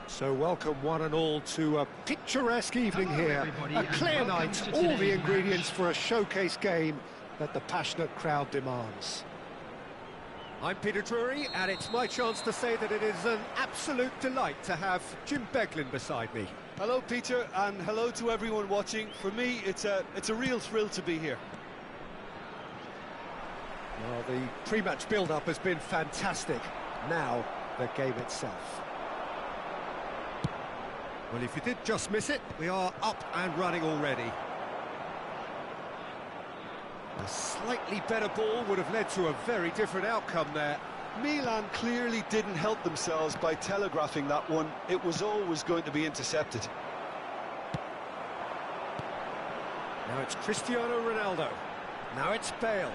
So welcome one and all to a picturesque evening here, a clear night, all the ingredients for a showcase game that the passionate crowd demands. I'm Peter Drury, and it's my chance to say that it is an absolute delight to have Jim Beglin beside me. Hello Peter, and hello to everyone watching. For me, it's a real thrill to be here. Well, the pre-match build-up has been fantastic. Now, the game itself. Well, if you did just miss it, we are up and running already. A slightly better ball would have led to a very different outcome there. Milan clearly didn't help themselves by telegraphing that one. It was always going to be intercepted. Now it's Cristiano Ronaldo. Now it's Bale.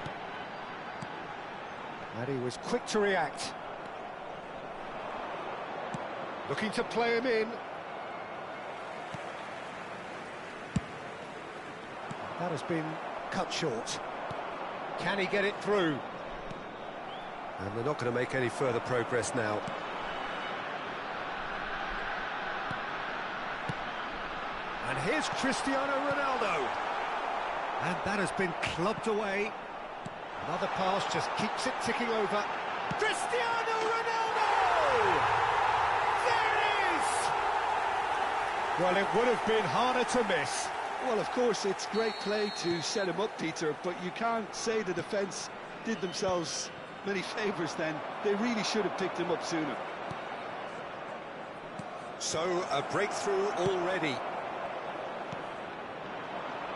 And he was quick to react. Looking to play him in. That has been cut short. Can he get it through? And they're not going to make any further progress now. And here's Cristiano Ronaldo. And that has been clubbed away. Another pass just keeps it ticking over. Cristiano Ronaldo! There it is! Well, it would have been harder to miss. Well, of course, it's great play to set him up, Peter, but you can't say the defence did themselves many favours then. They really should have picked him up sooner. So, a breakthrough already.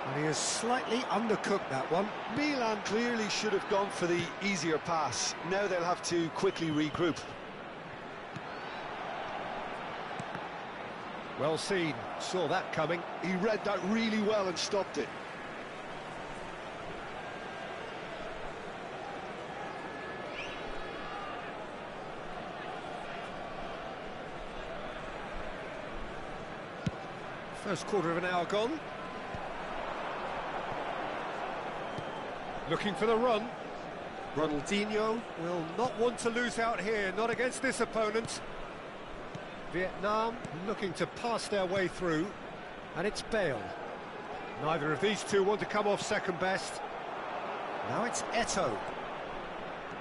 And he has slightly undercooked that one. Milan clearly should have gone for the easier pass. Now they'll have to quickly regroup. Well seen, saw that coming. He read that really well and stopped it. First quarter of an hour gone. Looking for the run. Ronaldinho will not want to lose out here, not against this opponent. Vietnam looking to pass their way through, and it's Bale. Neither of these two want to come off second best. Now it's Eto'o.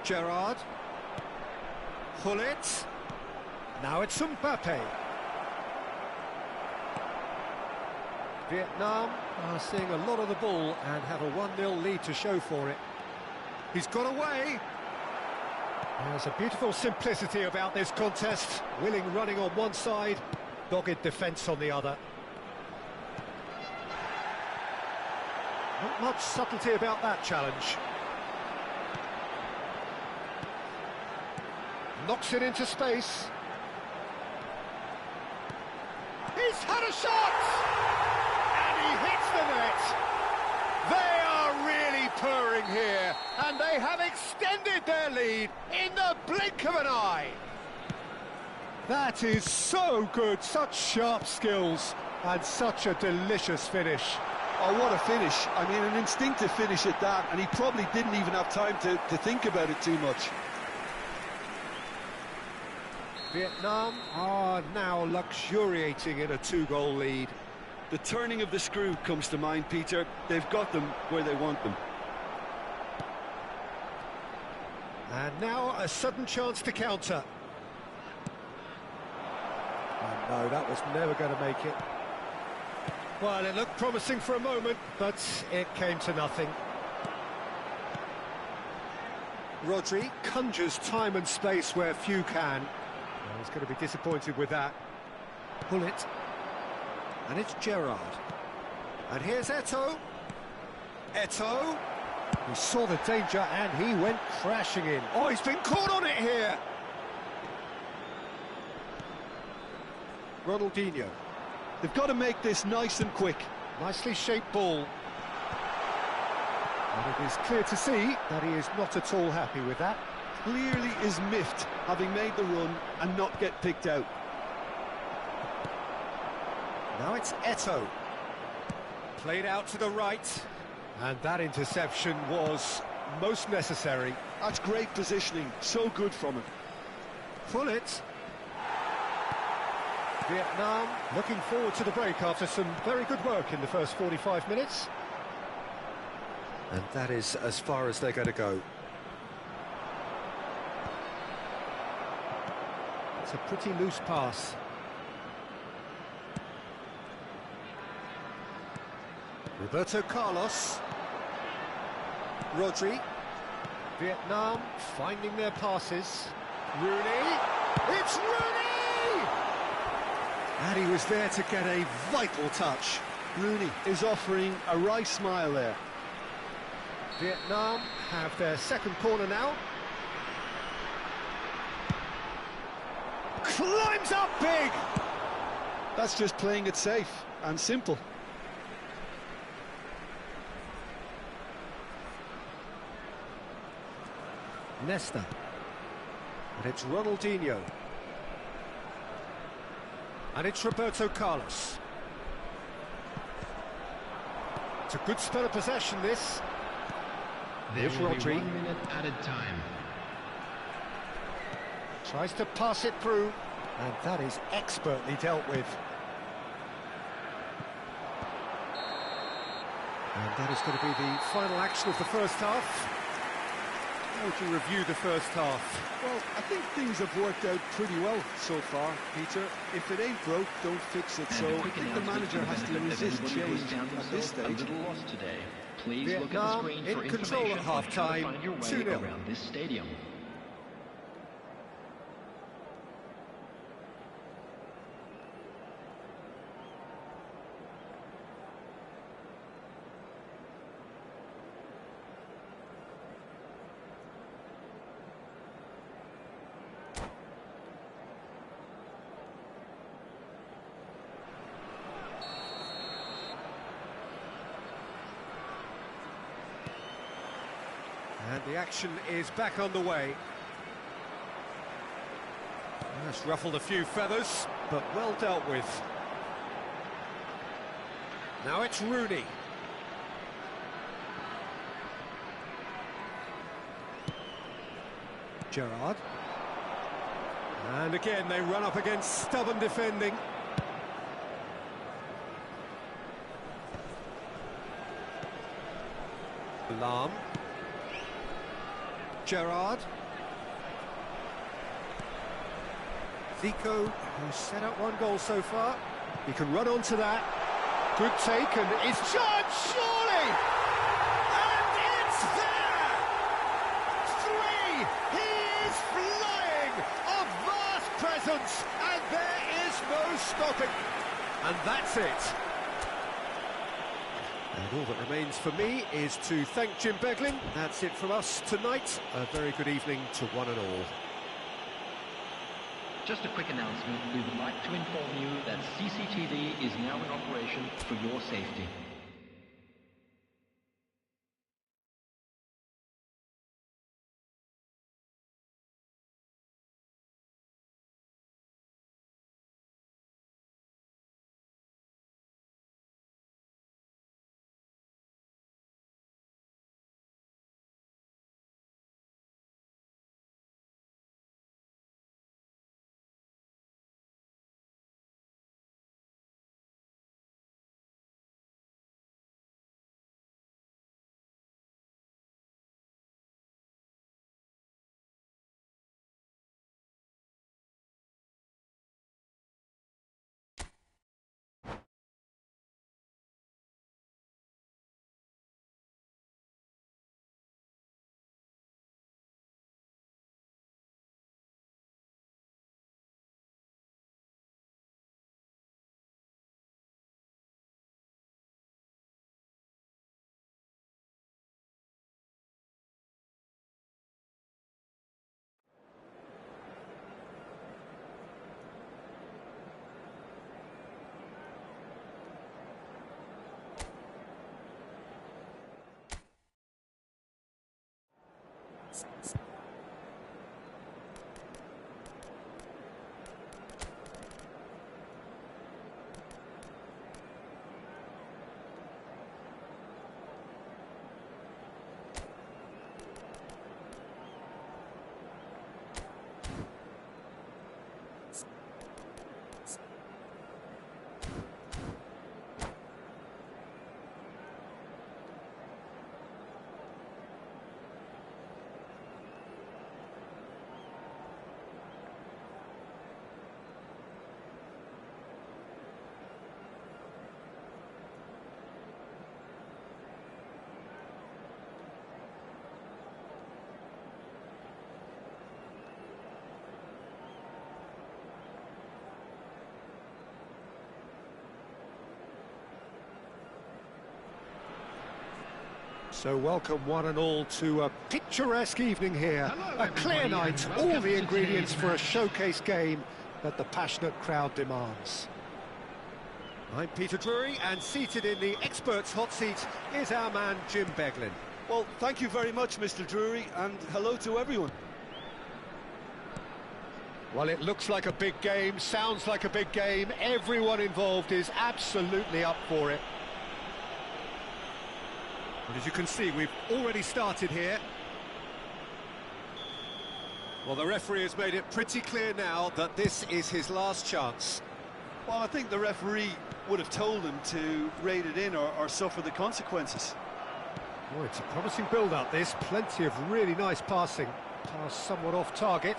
Gerrard. Hullet. Now it's Mbappe. Vietnam are seeing a lot of the ball and have a 1-0 lead to show for it. He's got away. There's a beautiful simplicity about this contest. Willing running on one side, dogged defence on the other. Not much subtlety about that challenge. Knocks it into space. He's had a shot! And he hits the net! They are really purring here, and they have extended their lead in the blink of an eye. That is so good, such sharp skills, and such a delicious finish. Oh, what a finish. I mean, an instinctive finish at that, and he probably didn't even have time to think about it too much. Vietnam are now luxuriating in a two-goal lead. The turning of the screw comes to mind, Peter. They've got them where they want them. And now a sudden chance to counter. Oh, no, that was never going to make it. Well, it looked promising for a moment, but it came to nothing. Rodri conjures time and space where few can. Well, he's going to be disappointed with that. Pull it. And it's Gerrard. And here's Eto'o. Eto'o. He saw the danger and he went crashing in. Oh, he's been caught on it here. Ronaldinho. They've got to make this nice and quick. Nicely shaped ball. And it is clear to see that he is not at all happy with that. Clearly is miffed, having made the run and not get picked out. Now it's Eto'o. Played out to the right. And that interception was most necessary. That's great positioning, so good from him. Pull it. Vietnam looking forward to the break after some very good work in the first 45 minutes. And that is as far as they're going to go. It's a pretty loose pass. Roberto Carlos. Rodri. Vietnam finding their passes. Rooney. It's Rooney! And he was there to get a vital touch. Rooney is offering a wry smile there. Vietnam have their second corner now. Climbs up big! That's just playing it safe and simple. Nesta. And it's Ronaldinho. And it's Roberto Carlos. It's a good spell of possession, this. There's Rodri. 1 minute added time. Tries to pass it through. And that is expertly dealt with. And that is going to be the final action of the first half. How would you review the first half? Well, I think things have worked out pretty well so far, Peter. If it ain't broke, don't fix it. So I think the manager has to resist change at this stage. Today. Please Vietnam look at the screen in for control at information on how to half-time, find your way 2-0. around this stadium. And the action is back on the way. That's ruffled a few feathers, but well dealt with. Now it's Rooney. Gerrard. And again, they run up against stubborn defending. Lam. Gerrard. Zico, who's set up one goal so far. He can run onto that. Good take, and it's charged, surely! And it's there! 3! He is flying! A vast presence, and there is no stopping. And that's it. And all that remains for me is to thank Jim Beglin. That's it from us tonight. A very good evening to one and all. Just a quick announcement. We would like to inform you that CCTV is now in operation for your safety. So welcome one and all to a picturesque evening here. A clear night, all the ingredients for a showcase game that the passionate crowd demands. I'm Peter Drury, and seated in the experts' hot seat is our man Jim Beglin. Well, thank you very much, Mr. Drury, and hello to everyone. Well, it looks like a big game, sounds like a big game. Everyone involved is absolutely up for it. But as you can see, we've already started here. Well, the referee has made it pretty clear now that this is his last chance. Well, I think the referee would have told him to rate it in or suffer the consequences. Oh, it's a promising build-up, this. Plenty of really nice passing. Pass somewhat off target.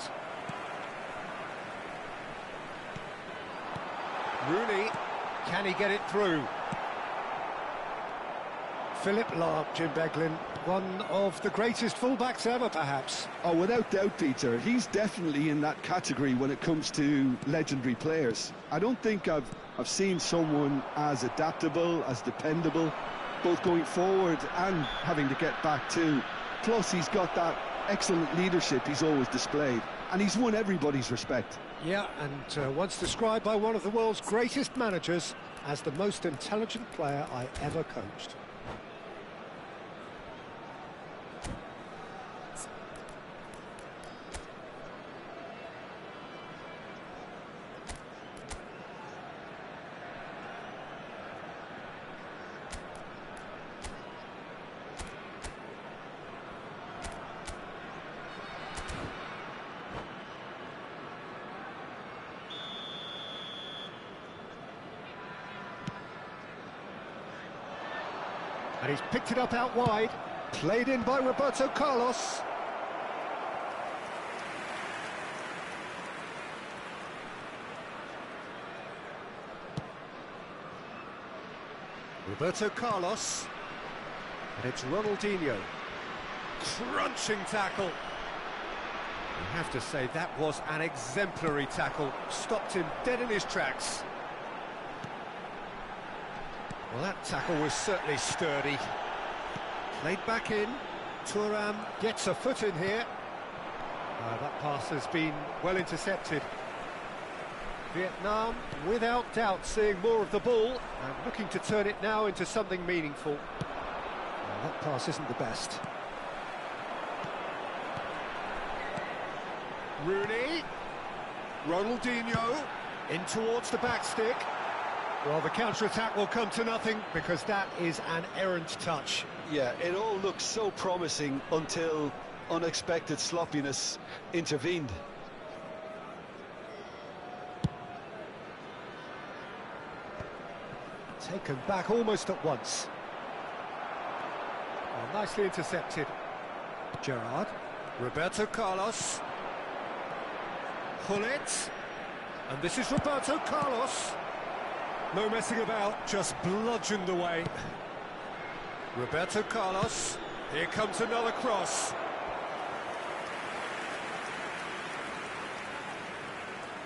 Rooney, can he get it through? Philip Lahm, Jim Beglin, one of the greatest fullbacks ever, perhaps. Oh, without doubt, Peter. He's definitely in that category when it comes to legendary players. I don't think I've seen someone as adaptable, as dependable, both going forward and having to get back too. Plus, he's got that excellent leadership he's always displayed, and he's won everybody's respect. Yeah, and once described by one of the world's greatest managers as the most intelligent player I ever coached. And he's picked it up out wide, played in by Roberto Carlos. Roberto Carlos, and it's Ronaldinho. Crunching tackle. You have to say that was an exemplary tackle, stopped him dead in his tracks. Well, that tackle was certainly sturdy. Played back in. Thuram gets a foot in here. That pass has been well intercepted. Vietnam, without doubt, seeing more of the ball and looking to turn it now into something meaningful. Well, that pass isn't the best. Rooney. Ronaldinho. In towards the back stick. Well, the counter-attack will come to nothing because that is an errant touch. Yeah, it all looks so promising until unexpected sloppiness intervened. Taken back almost at once. Well, nicely intercepted. Gerrard. Roberto Carlos. Hullet. And this is Roberto Carlos. No messing about, just bludgeoned away. Roberto Carlos, here comes another cross.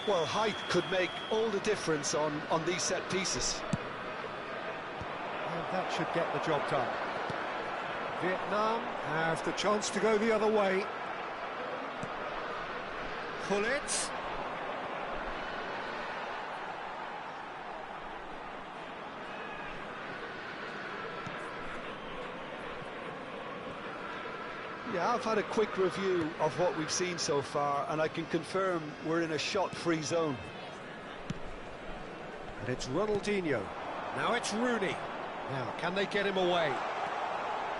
Well, height could make all the difference on these set pieces. And that should get the job done. Vietnam have the chance to go the other way. Hullet. Yeah, I've had a quick review of what we've seen so far, and I can confirm we're in a shot-free zone. And it's Ronaldinho. Now it's Rooney. Now, can they get him away?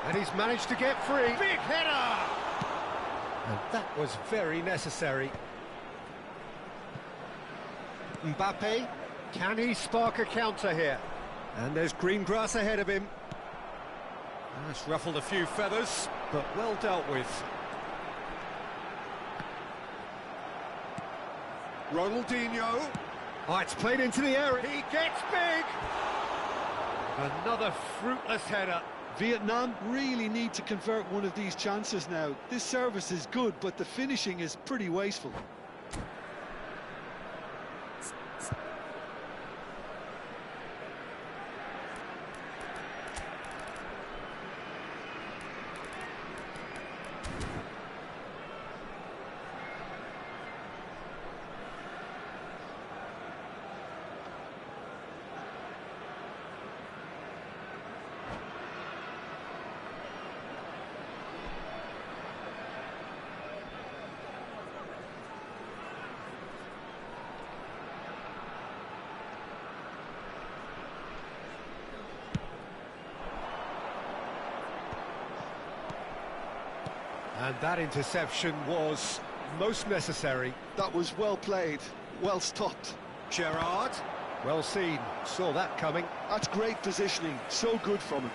And he's managed to get free. Big header! And that was very necessary. Mbappe, can he spark a counter here? And there's green grass ahead of him. That's ruffled a few feathers, but well dealt with. Ronaldinho. Oh, it's played into the area. He gets big! Another fruitless header. Vietnam really need to convert one of these chances now. This service is good, but the finishing is pretty wasteful. And that interception was most necessary. That was well played, well stopped. Gerrard, well seen, saw that coming. That's great positioning, so good from him.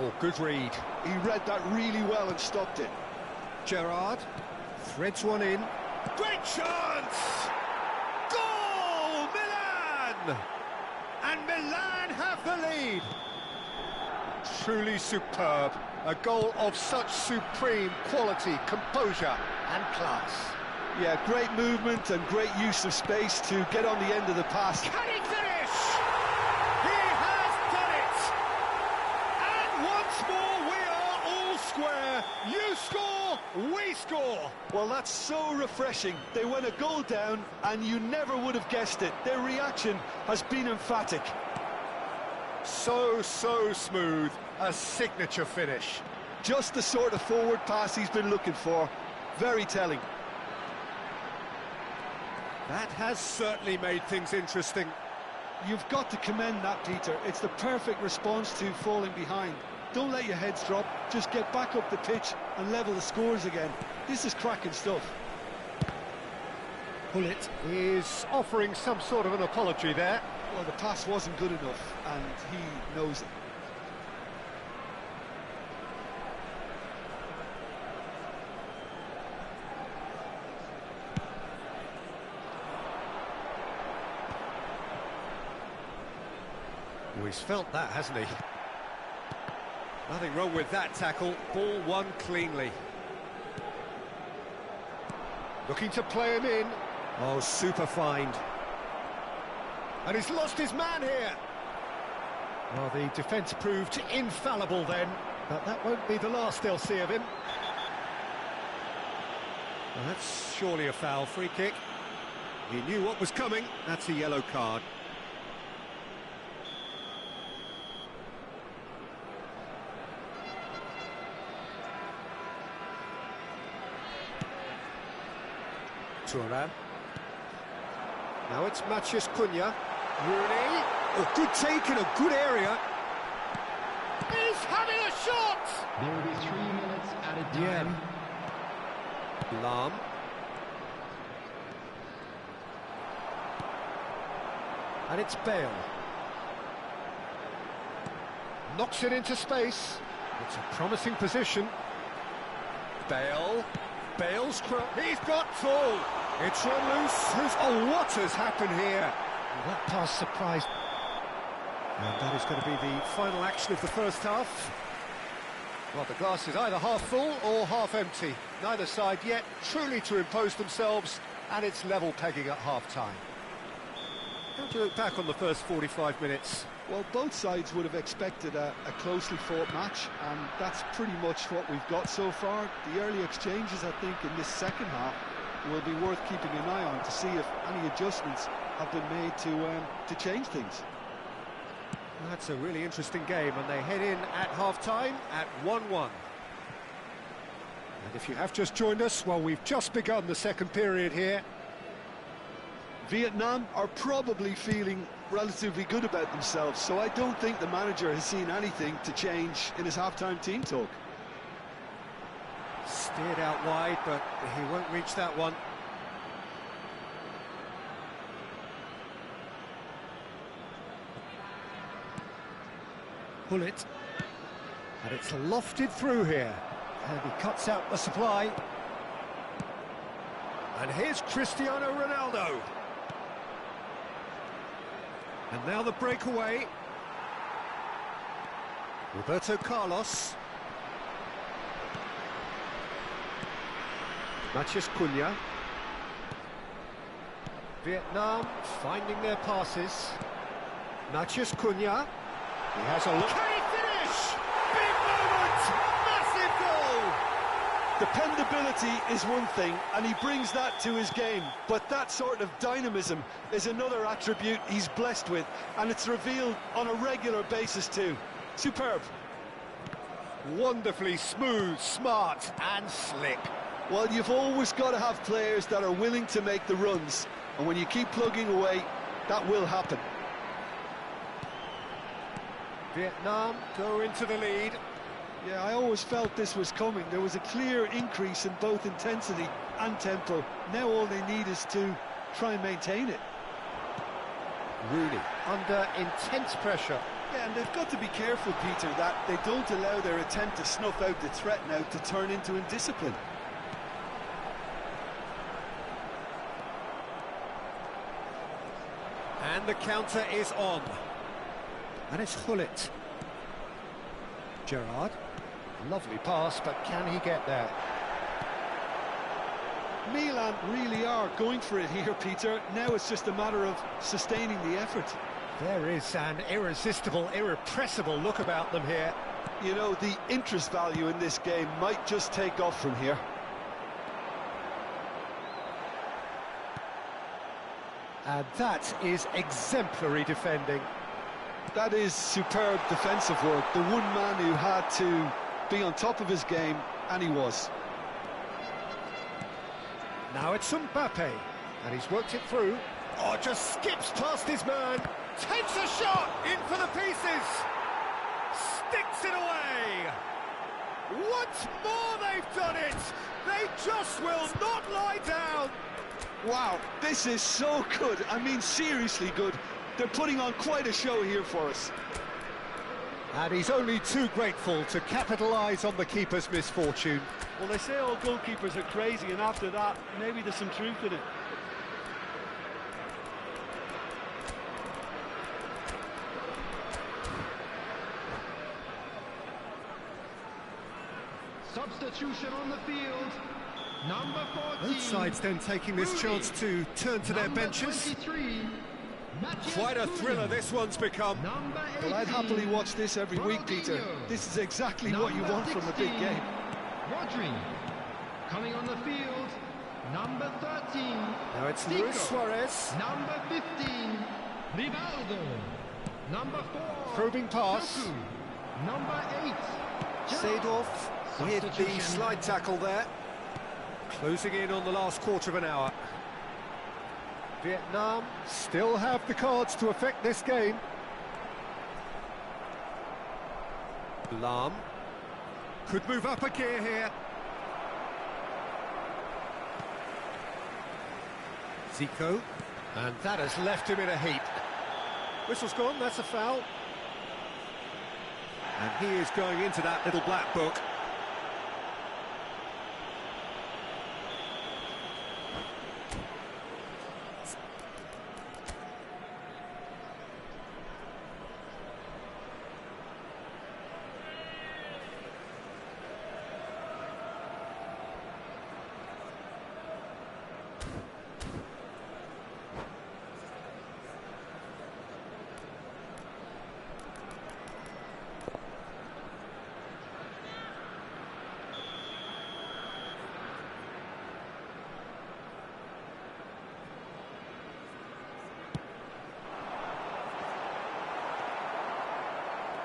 Oh, good read. He read that really well and stopped it. Gerrard threads one in. Great chance! Goal, Milan! And Milan have the lead. Truly superb. A goal of such supreme quality, composure and class. Yeah, great movement and great use of space to get on the end of the pass. Can he finish? He has done it! And once more we are all square. You score, we score. Well, that's so refreshing. They went a goal down and you never would have guessed it. Their reaction has been emphatic. So smooth. A signature finish. Just the sort of forward pass he's been looking for. Very telling. That has certainly made things interesting. You've got to commend that, Peter. It's the perfect response to falling behind. Don't let your heads drop. Just get back up the pitch and level the scores again. This is cracking stuff. Pullet is offering some sort of an apology there. Well, the pass wasn't good enough, and he knows it. Oh, he's felt that, hasn't he? Nothing wrong with that tackle. Ball won cleanly. Looking to play him in. Oh, super find. And he's lost his man here. Well, the defence proved infallible then, but that won't be the last they'll see of him. Well, that's surely a foul. Free kick. He knew what was coming. That's a yellow card. Turan. Now it's Matheus Cunha. Rooney. Oh, good take in a good area. He's having a shot! There will be 3 minutes added time. Yeah. Lam. And it's Bale. Knocks it into space. It's a promising position. Bale. Bale's cross. He's got full. It's run loose. Oh, what has happened here? That pass surprised. And that is going to be the final action of the first half. Well, the glass is either half full or half empty. Neither side yet truly to impose themselves, and it's level pegging at half-time. How do you look back on the first 45 minutes? Well, both sides would have expected a closely fought match, and that's pretty much what we've got so far. The early exchanges, I think, in this second half will be worth keeping an eye on to see if any adjustments have been made to change things. That's a really interesting game, and they head in at half-time at 1-1. And if you have just joined us, well, we've just begun the second period here. Vietnam are probably feeling relatively good about themselves, so I don't think the manager has seen anything to change in his half-time team talk. Steered out wide, but he won't reach that one. Pullet. And it's lofted through here. And he cuts out the supply. And here's Cristiano Ronaldo. And now the breakaway. Roberto Carlos. Matheus Cunha. Vietnam finding their passes. Matheus Cunha. He has a look. Can he finish? Big moment! Massive goal! Dependability is one thing, and he brings that to his game, but that sort of dynamism is another attribute he's blessed with, and it's revealed on a regular basis too. Superb. Wonderfully smooth, smart and slick. Well, you've always got to have players that are willing to make the runs, and when you keep plugging away, that will happen. Vietnam go into the lead. Yeah, I always felt this was coming. There was a clear increase in both intensity and tempo. Now all they need is to try and maintain it. Rooney under intense pressure. Yeah, and they've got to be careful, Peter, that they don't allow their attempt to snuff out the threat now to turn into indiscipline. And the counter is on. And it's Hullet. Gerrard. Lovely pass, but can he get there? Milan really are going for it here, Peter. Now it's just a matter of sustaining the effort. There is an irresistible, irrepressible look about them here. You know, the interest value in this game might just take off from here. And that is exemplary defending. That is superb defensive work. The one man who had to be on top of his game, and he was. Now it's Mbappe, and he's worked it through. Oh, just skips past his man. Takes a shot, in for the pieces. Sticks it away. Once more they've done it. They just will not lie down. Wow, this is so good. I mean, seriously good. They're putting on quite a show here for us. And he's only too grateful to capitalise on the keeper's misfortune. Well, they say all goalkeepers are crazy, and after that, maybe there's some truth in it. Substitution on the field. Number 14. Both sides then taking this chance to turn to their benches. 23. Quite a thriller this one's become. Number 18. Well, I'd happily watch this every week, Peter. This is exactly what you want from a big game. Rodri. Coming on the field. Number 13. Now it's Zico. Luis Suarez. Number 15. Rivaldo. Number 4. Probing pass. Doku. Number 8. Seedorf with the Substitution. slide tackle there. Closing in on the last quarter of an hour. Vietnam still have the cards to affect this game. Lam could move up a gear here. Zico, and that has left him in a heap. Whistle's gone, that's a foul. And he is going into that little black book.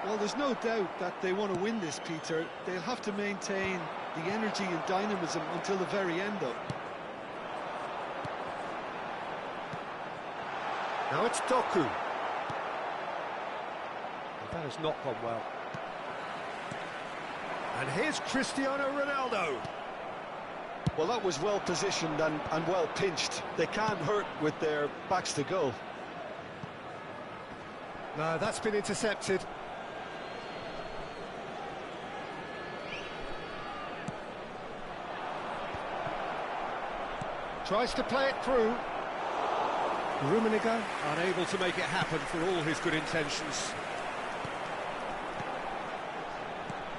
Well, there's no doubt that they want to win this, Peter. They'll have to maintain the energy and dynamism until the very end, though. Now it's Doku. That has not gone well. And here's Cristiano Ronaldo. Well, that was well positioned and well pinched. They can't hurt with their backs to goal. No, that's been intercepted. Tries to play it through. Rummenigge unable to make it happen for all his good intentions.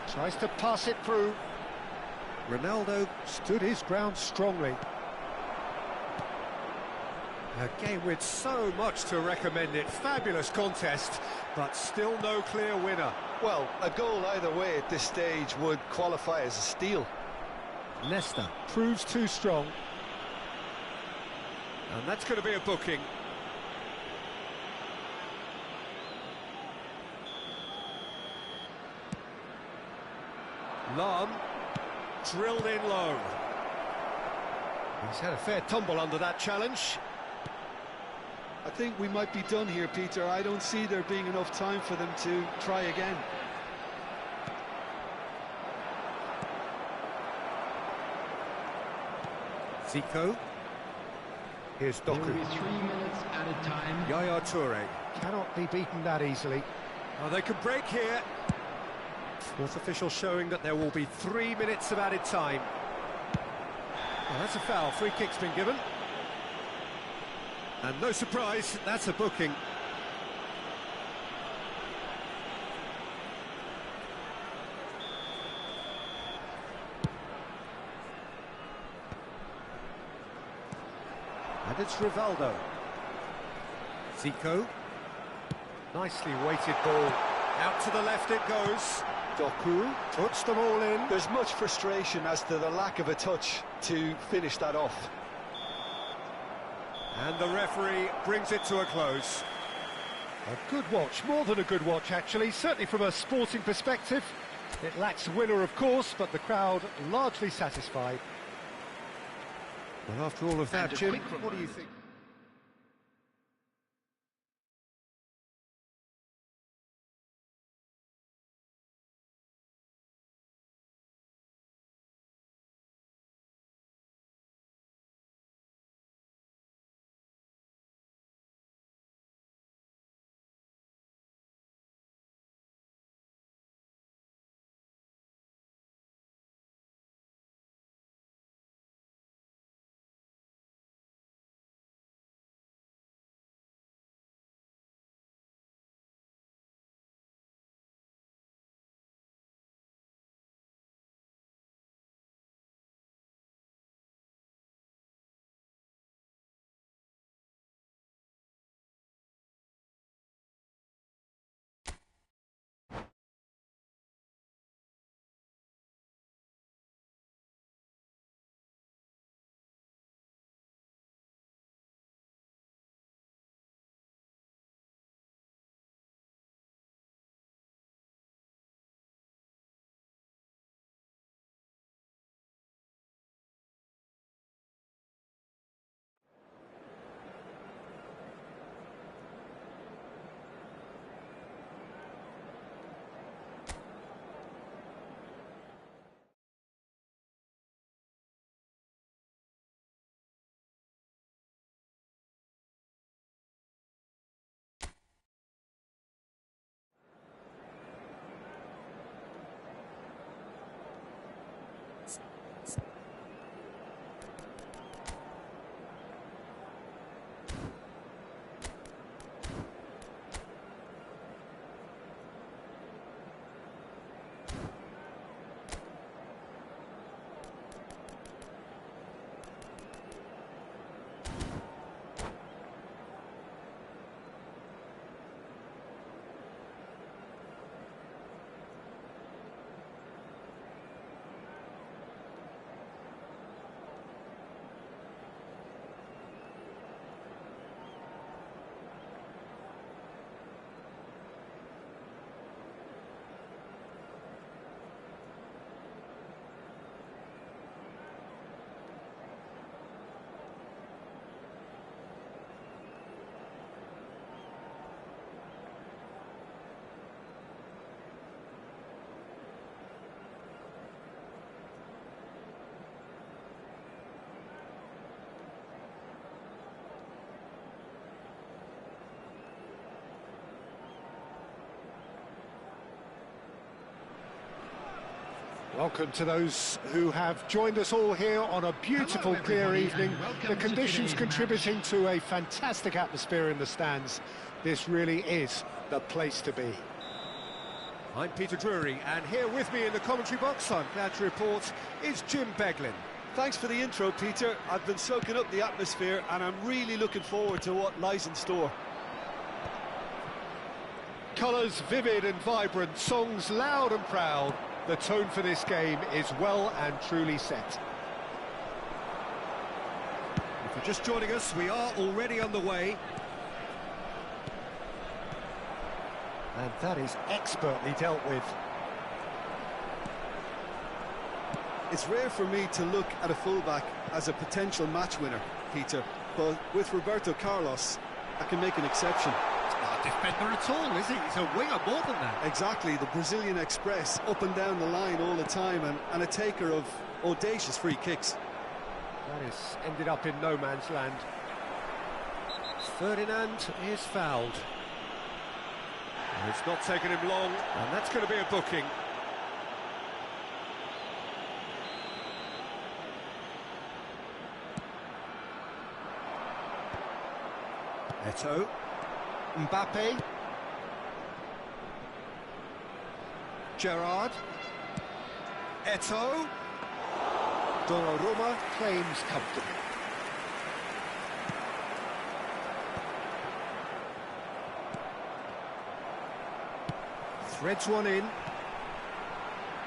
Tries to pass it through. Ronaldo stood his ground strongly. A game with so much to recommend it. Fabulous contest, but still no clear winner. Well, a goal either way at this stage would qualify as a steal. Leicester proves too strong. And that's going to be a booking. Lam drilled in low. He's had a fair tumble under that challenge. I think we might be done here, Peter. I don't see there being enough time for them to try again. Zico. Here's There will Doku. be 3 minutes added time. Yaya Toure. Cannot be beaten that easily. Oh, they can break here. Fourth official showing that there will be 3 minutes of added time. Oh, that's a foul. Free kick's been given. And no surprise, that's a booking. And it's Rivaldo. Zico. Nicely weighted ball. Out to the left it goes. Doku puts them all in. There's much frustration as to the lack of a touch to finish that off. And the referee brings it to a close. A good watch, more than a good watch actually, certainly from a sporting perspective. It lacks a winner of course, but the crowd largely satisfied. Well, after all of that, And a Jim, quick what do you reminder. think? Welcome to those who have joined us all here on a beautiful, Hello, clear everybody, evening. and welcome The to conditions today's contributing match. to a fantastic atmosphere in the stands. This really is the place to be. I'm Peter Drury, and here with me in the commentary box, I'm glad to report, is Jim Beglin. Thanks for the intro, Peter. I've been soaking up the atmosphere and I'm really looking forward to what lies in store. Colours vivid and vibrant, songs loud and proud. The tone for this game is well and truly set. If you're just joining us, we are already on the way. And that is expertly dealt with. It's rare for me to look at a fullback as a potential match winner, Peter, but with Roberto Carlos, that can make an exception. Not a defender at all, is he? He's a winger more than that. Exactly, the Brazilian Express, up and down the line all the time, and a taker of audacious free kicks. That is ended up in no man's land. Ferdinand is fouled. It's not taken him long, and that's going to be a booking. Eto'o, Mbappe, Gerrard, Eto'o, Donnarumma claims comfortably. Threads one in.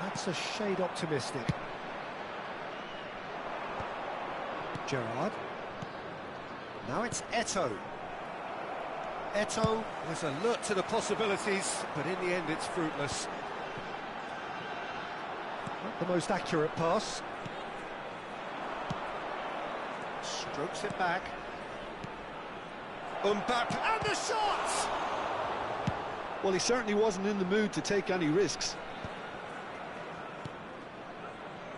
That's a shade optimistic. Gerrard. Now it's Eto'o. Eto'o was alert to the possibilities, but in the end it's fruitless. Not the most accurate pass. Strokes it back. Mbappe, and the shot! Well, he certainly wasn't in the mood to take any risks.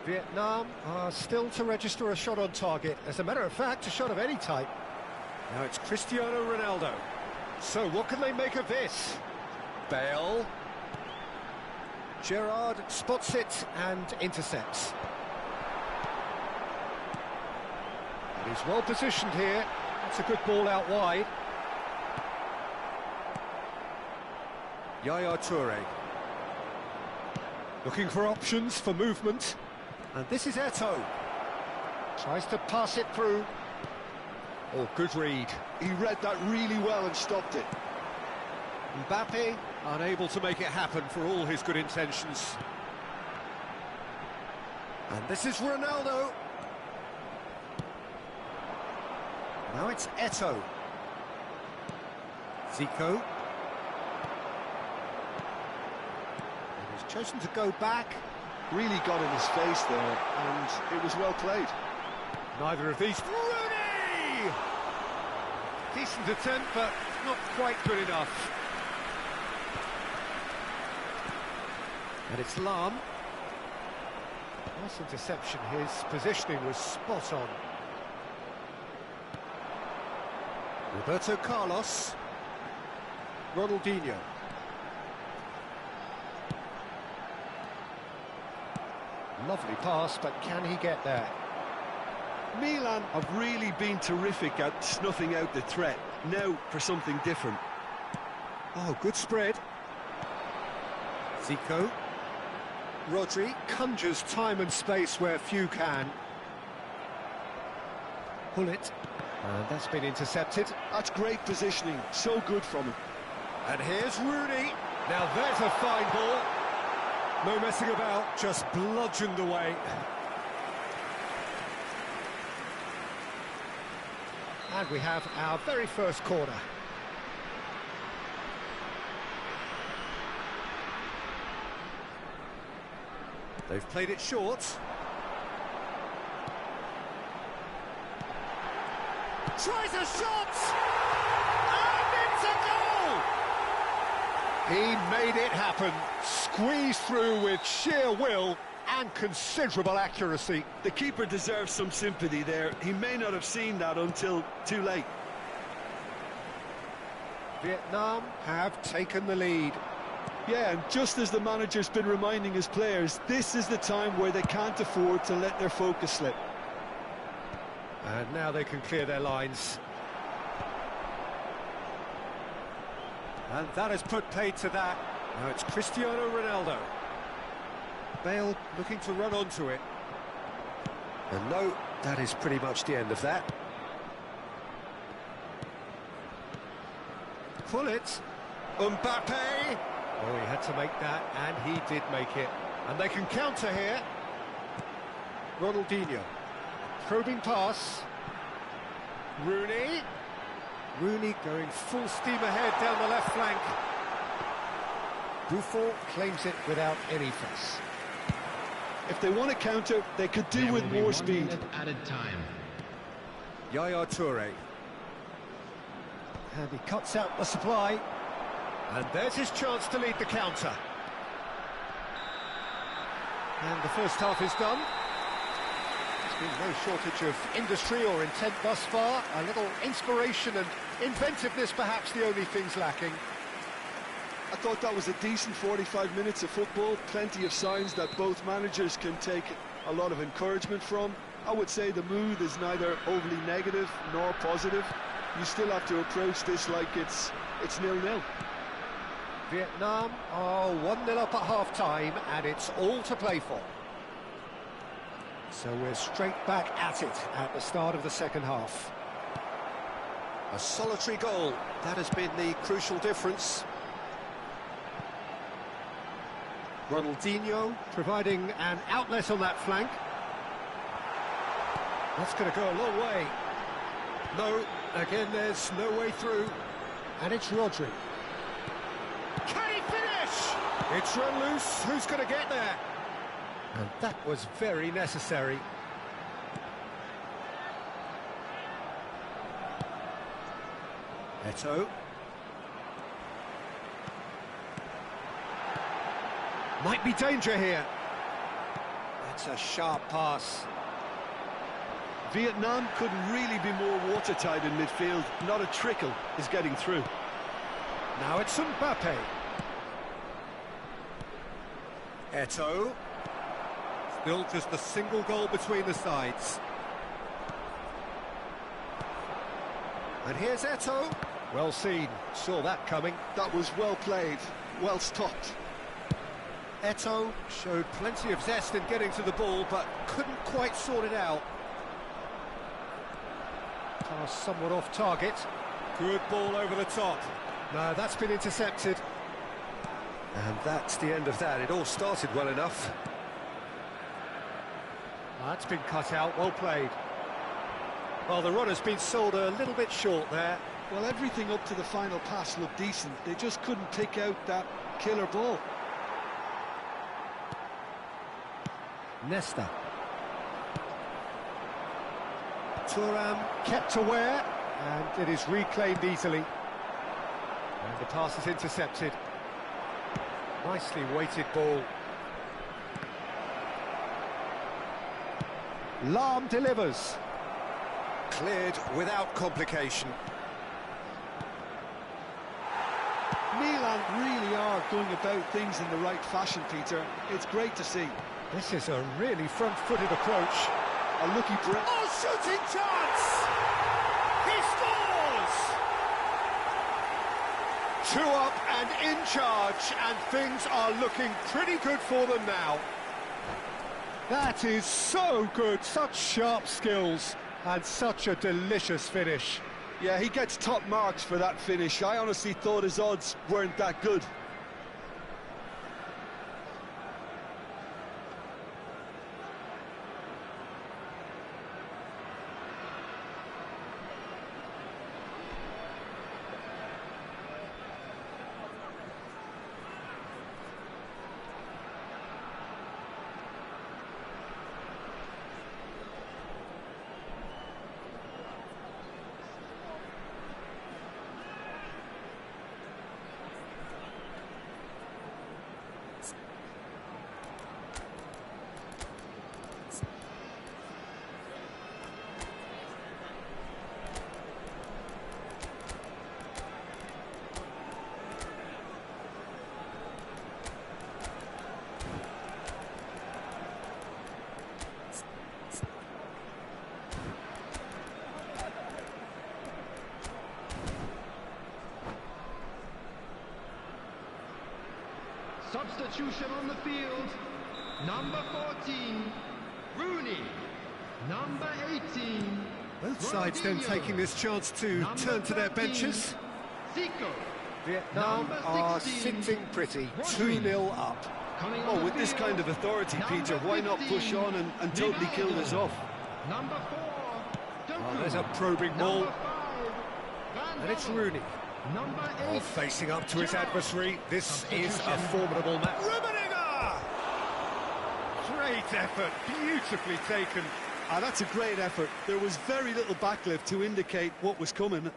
Vietnam are still to register a shot on target. As a matter of fact, a shot of any type. Now it's Cristiano Ronaldo. So what can they make of this? Bale. Gerrard spots it and intercepts. And he's well positioned here. That's a good ball out wide. Yaya Toure. Looking for options for movement. And this is Eto'o. Tries to pass it through. Oh, good read. He read that really well and stopped it. Mbappe unable to make it happen for all his good intentions. And this is Ronaldo. Now it's Eto'o. Zico. And he's chosen to go back. Really got in his face there, and it was well played. Neither of these... Rooney! Decent attempt, but not quite good enough. And it's Lahm. Nice interception. His positioning was spot on. Roberto Carlos. Ronaldinho. Lovely pass, but can he get there? Milan have really been terrific at snuffing out the threat. Now for something different. Oh, good spread. Zico. Rodri conjures time and space where few can. Pull it. And that's been intercepted. That's great positioning. So good from him. And here's Rooney. Now there's a fine ball. No messing about, just bludgeoned away. And we have our very first corner. They've played it short. Tries a shot! And it's a goal! He made it happen. Squeezed through with sheer will and considerable accuracy. The keeper deserves some sympathy there. He may not have seen that until too late. Vietnam have taken the lead. Yeah, and just as the manager's been reminding his players, this is the time where they can't afford to let their focus slip. And now they can clear their lines. And that has put paid to that. Now it's Cristiano Ronaldo. Bale looking to run onto it. And no, that is pretty much the end of that. Pull it. Mbappe. Oh, he had to make that, and he did make it. And they can counter here. Ronaldinho. Probing pass. Rooney. Rooney going full steam ahead down the left flank. Buffon claims it without any fuss. If they want to counter, they could do with more speed. Added time. Yaya Toure. And he cuts out the supply. And there's his chance to lead the counter. And the first half is done. There's been no shortage of industry or intent thus far. A little inspiration and inventiveness, perhaps the only things lacking. I thought that was a decent 45 minutes of football. Plenty of signs that both managers can take a lot of encouragement from. I would say the mood is neither overly negative nor positive. You still have to approach this like it's 0-0. Vietnam are 1-0 up at half-time, and it's all to play for. So we're straight back at it at the start of the second half. A solitary goal, that has been the crucial difference. Ronaldinho providing an outlet on that flank. That's going to go a long way. No, again there's no way through. And it's Rodri. Can he finish? It's run loose, who's going to get there? And that was very necessary. Eto'o. Might be danger here. That's a sharp pass. Vietnam couldn't really be more watertight in midfield. Not a trickle is getting through. Now it's Mbappe. Eto'o. Still just a single goal between the sides. And here's Eto'o. Well seen, saw that coming. That was well played, well stopped. Eto'o showed plenty of zest in getting to the ball, but couldn't quite sort it out. Pass somewhat off target. Good ball over the top. No, that's been intercepted. And that's the end of that. It all started well enough. That's been cut out, well played. Well, the runner's been sold a little bit short there. Well, everything up to the final pass looked decent. They just couldn't pick out that killer ball. Nesta. Thuram kept aware, and it is reclaimed easily. And the pass is intercepted. Nicely weighted ball. Lahm delivers. Cleared without complication. Milan really are going about things in the right fashion, Peter. It's great to see. This is a really front-footed approach. A lucky break. Oh, shooting chance! He scores! 2 up and in charge, and things are looking pretty good for them now. That is so good, such sharp skills, and such a delicious finish. Yeah, he gets top marks for that finish. I honestly thought his odds weren't that good. Substitution on the field. Number 14, Rooney. Number 18, Both sides then taking this chance to turn to their benches. Zico. Vietnam are sitting pretty, 2-0 up. Oh, with this kind of authority, Peter, why not push on and totally kill this off? Number 4, Oh, there's a probing ball, Number 5, and it's Rooney. Number 8, Oh, facing up to his adversary. This is a formidable match. Rummenigge! Great effort, beautifully taken. Ah, that's a great effort. There was very little backlift to indicate what was coming.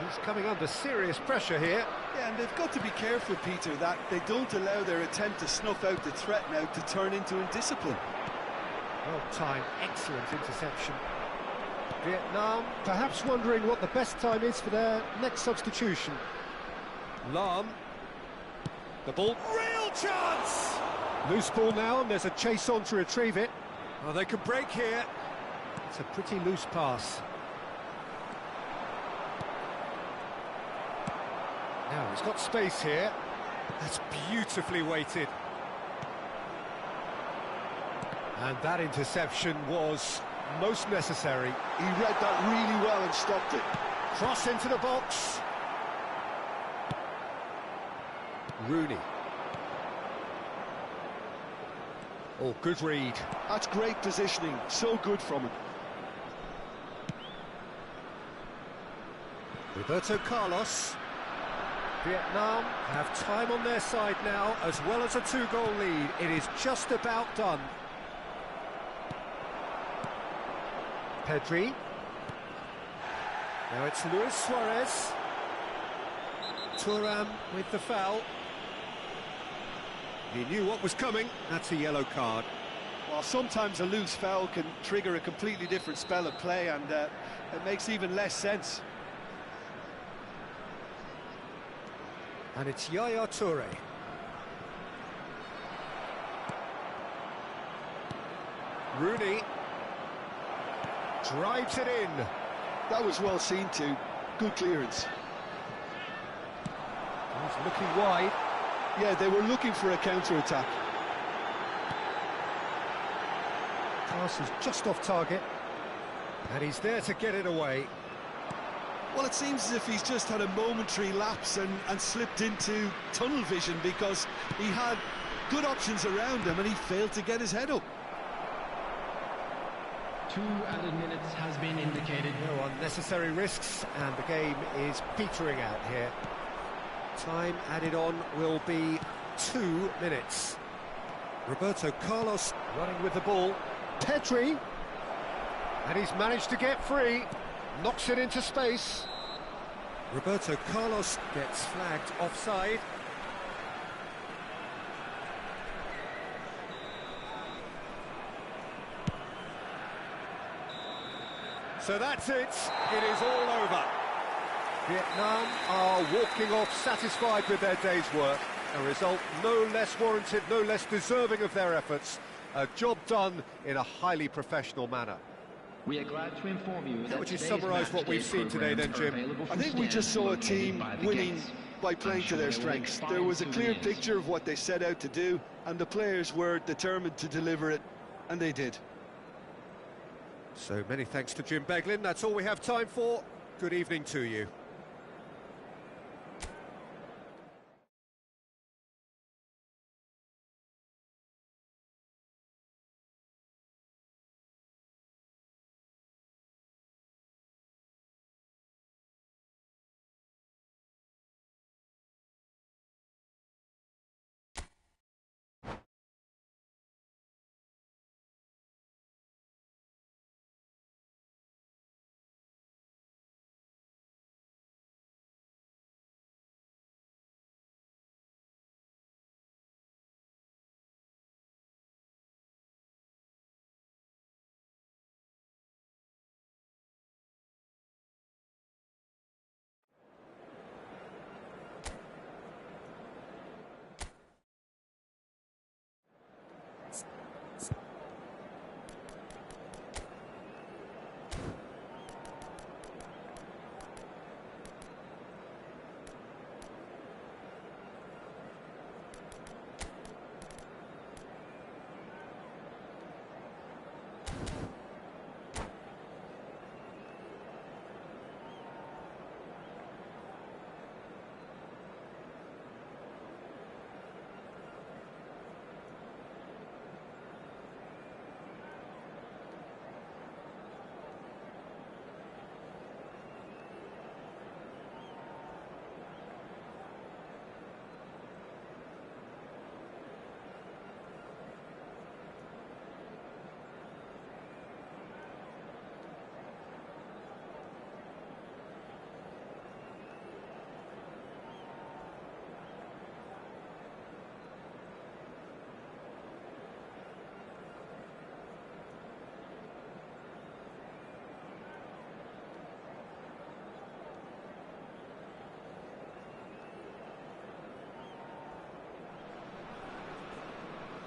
He's coming under serious pressure here. Yeah, and they've got to be careful, Peter, that they don't allow their attempt to snuff out the threat now to turn into indiscipline. Well timed, excellent interception. Vietnam perhaps wondering what the best time is for their next substitution. Lam. The ball. Real chance! Loose ball now, and there's a chase on to retrieve it. Oh, they could break here. It's a pretty loose pass. Now he's got space here. That's beautifully weighted. And that interception was most necessary. He read that really well and stopped it. Cross into the box. Rooney. Oh, good read. That's great positioning, so good from him. Roberto Carlos. Vietnam have time on their side now, as well as a 2-goal lead. It is just about done. Pedri. Now it's Luis Suarez. Thuram with the foul. He knew what was coming. That's a yellow card. Well, sometimes a loose foul can trigger a completely different spell of play, and it makes even less sense. And it's Yaya Toure. Rooney drives it in. That was well seen too. Good clearance. He's looking wide. Yeah, they were looking for a counter-attack. Pass is just off target. And he's there to get it away. Well, it seems as if he's just had a momentary lapse and slipped into tunnel vision, because he had good options around him and he failed to get his head up. 2 added minutes has been indicated. No unnecessary risks, and the game is petering out here. Time added on will be 2 minutes. Roberto Carlos running with the ball. Pedri. And he's managed to get free. Knocks it into space. Roberto Carlos gets flagged offside. So that's it. It is all over. Vietnam are walking off satisfied with their day's work. A result no less warranted, no less deserving of their efforts. A job done in a highly professional manner. We are glad to inform you that How would you today's summarise what match we've day seen today then, programs are Jim? available I from think we just stands saw a located team by the winning gates. by playing I'm to their sure they will make strengths. fine There was a clear souvenirs. picture of what they set out to do, and the players were determined to deliver it, and they did. So many thanks to Jim Beglin. That's all we have time for. Good evening to you.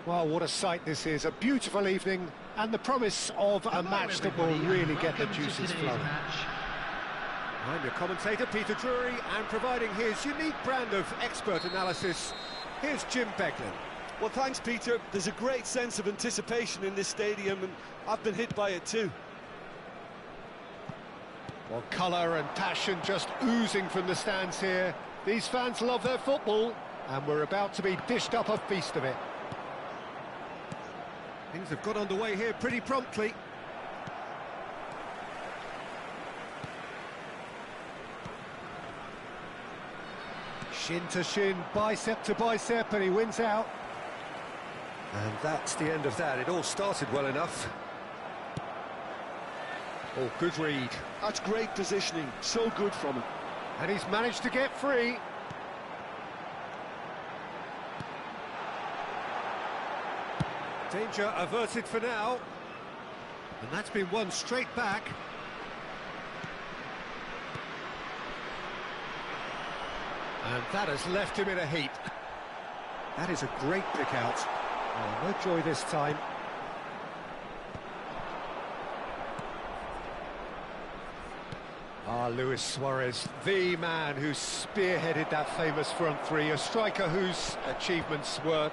Well, what a sight this is. A beautiful evening and the promise of a match that will really get the juices flowing. I'm your commentator, Peter Drury, and providing his unique brand of expert analysis, here's Jim Beglin. Well, thanks, Peter. There's a great sense of anticipation in this stadium, and I've been hit by it too. Well, colour and passion just oozing from the stands here. These fans love their football, and we're about to be dished up a feast of it. Things have got underway here pretty promptly. Shin to shin, bicep to bicep, and he wins out. And that's the end of that. It all started well enough. Oh, good read. That's great positioning, so good from him. And he's managed to get free. Danger averted for now. And that's been won straight back. And that has left him in a heap. That is a great pick out. Oh, no joy this time. Luis Suarez, the man who spearheaded that famous front three, a striker whose achievements were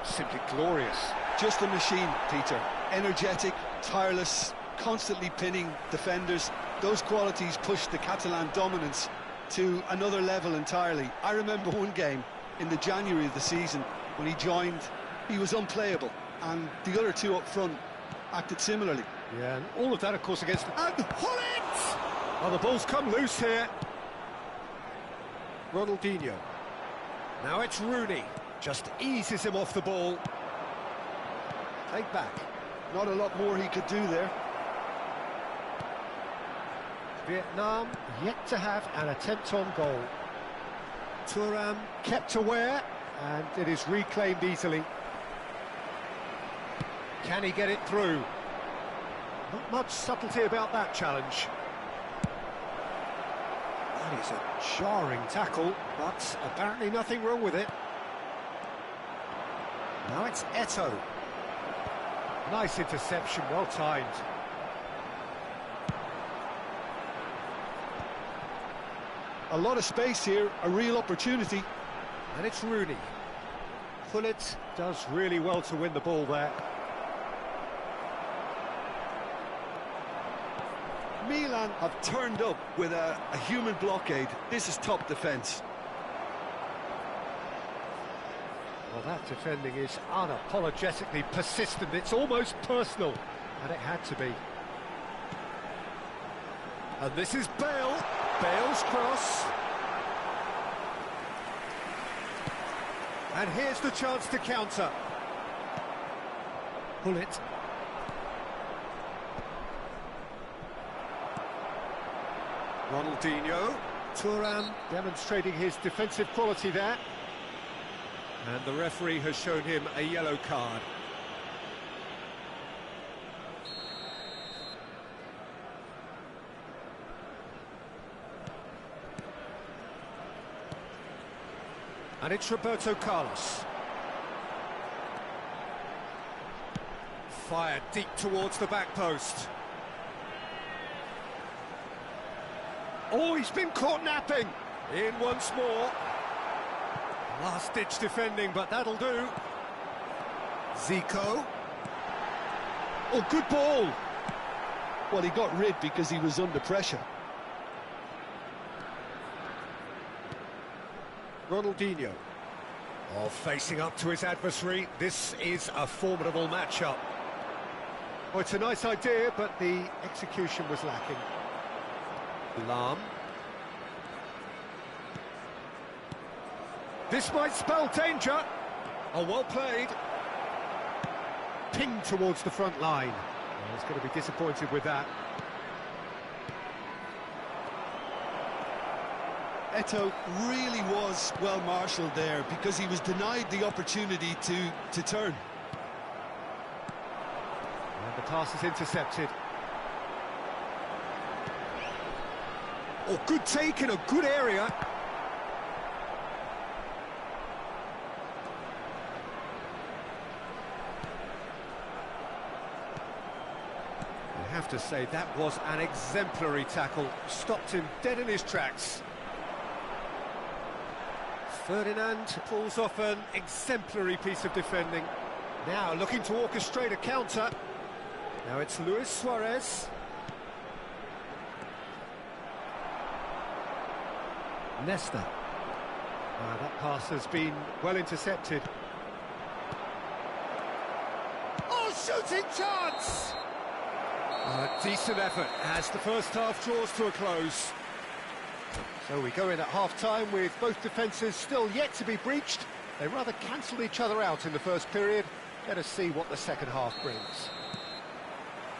simply glorious. Just a machine, Peter. Energetic, tireless, constantly pinning defenders. Those qualities pushed the Catalan dominance to another level entirely. I remember one game in the January of the season when he joined, he was unplayable, and the other two up front acted similarly. Yeah, and all of that, of course, against... And Hullet! Oh, the ball's come loose here. Ronaldinho. Now it's Rooney. Just eases him off the ball. Take back. Not a lot more he could do there. Vietnam yet to have an attempt on goal. Thuram kept aware, and it is reclaimed easily. Can he get it through? Not much subtlety about that challenge. That is a jarring tackle, but apparently nothing wrong with it. Now it's Eto'o. Nice interception, well timed. A lot of space here, a real opportunity. And it's Rooney. Hullet does really well to win the ball there. Milan have turned up with a human blockade. This is top defence. Well, that defending is unapologetically persistent. It's almost personal, and it had to be. And this is Bale. Bale's cross. And here's the chance to counter. Hullet. Ronaldinho. Thuram demonstrating his defensive quality there. And the referee has shown him a yellow card. And it's Roberto Carlos. Fired deep towards the back post. Oh, he's been caught napping. In once more. Last-ditch defending, but that'll do. Zico. Oh, good ball. Well, he got rid because he was under pressure. Ronaldinho. Oh, facing up to his adversary. This is a formidable matchup. Oh, it's a nice idea, but the execution was lacking. Lahm. This might spell danger. Oh, well played. Pinged towards the front line. Oh, he's going to be disappointed with that. Eto'o really was well marshalled there because he was denied the opportunity to turn. And the pass is intercepted. Oh, good take in a good area. to say that was an exemplary tackle. Stopped him dead in his tracks. Ferdinand pulls off an exemplary piece of defending. Now looking to orchestrate a counter. Now it's Luis Suarez. Nesta. That pass has been well intercepted. Oh, shooting chance! A decent effort as the first half draws to a close. So we go in at half-time with both defences still yet to be breached. They rather cancelled each other out in the first period. Let us see what the second half brings.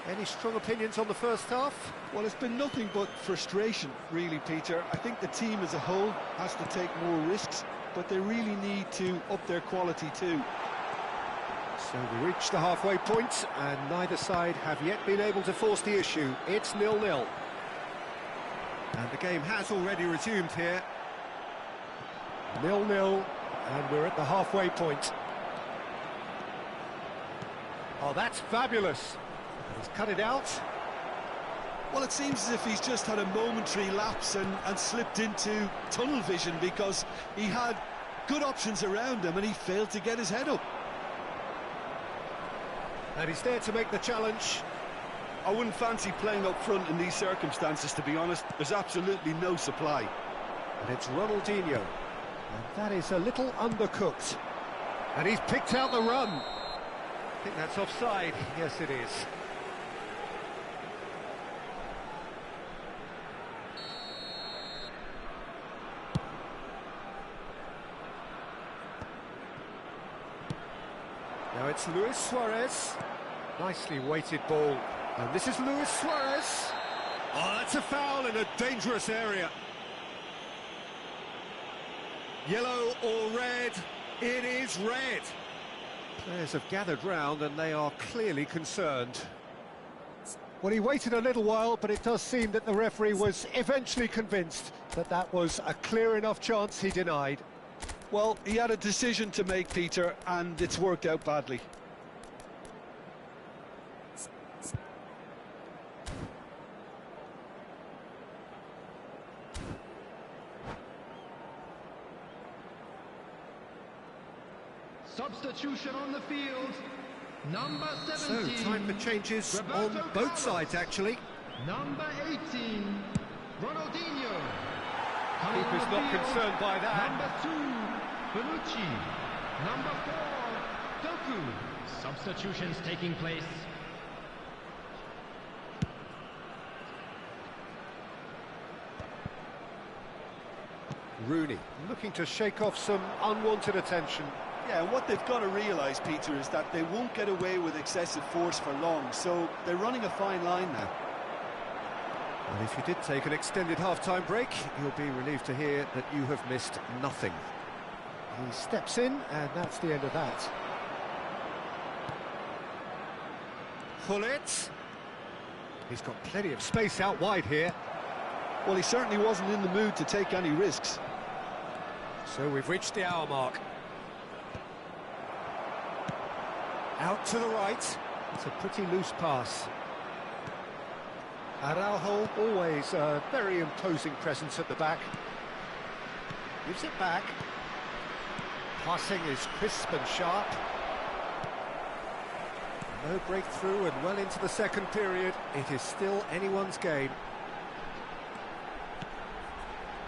Any strong opinions on the first half? Well, it's been nothing but frustration, really, Peter. I think the team as a whole has to take more risks, but they really need to up their quality too. So we reach the halfway point, and neither side have yet been able to force the issue. It's 0-0. And the game has already resumed here. 0-0, and we're at the halfway point. Oh, that's fabulous. He's cut it out. Well, it seems as if he's just had a momentary lapse and slipped into tunnel vision, because he had good options around him and he failed to get his head up. And he's there to make the challenge. I wouldn't fancy playing up front in these circumstances, to be honest. There's absolutely no supply. And it's Ronaldinho. And that is a little undercooked. And he's picked out the run. I think that's offside. Yes, it is. Now it's Luis Suarez. Nicely weighted ball. And this is Luis Suarez. Oh, that's a foul in a dangerous area. Yellow or red? It is red. Players have gathered round and they are clearly concerned. Well, he waited a little while, but it does seem that the referee was eventually convinced that that was a clear enough chance he denied. Well, he had a decision to make, Peter, and it's worked out badly. Substitution on the field. Number 17. So, time for changes Roberto on both Carlos. sides, actually. Number 18. Ronaldinho. Keeper's on the not field, concerned by that. Number 2. Bonucci. Number 4. Doku. Substitutions taking place. Rooney looking to shake off some unwanted attention. Yeah, and what they've got to realise, Peter, is that they won't get away with excessive force for long, so they're running a fine line now. And if you did take an extended half-time break, you'll be relieved to hear that you have missed nothing. He steps in, and that's the end of that. Hullet. He's got plenty of space out wide here. Well, he certainly wasn't in the mood to take any risks. So we've reached the hour mark. Out to the right. It's a pretty loose pass. Araujo, always a very imposing presence at the back. Gives it back. Passing is crisp and sharp. No breakthrough and well into the second period. It is still anyone's game.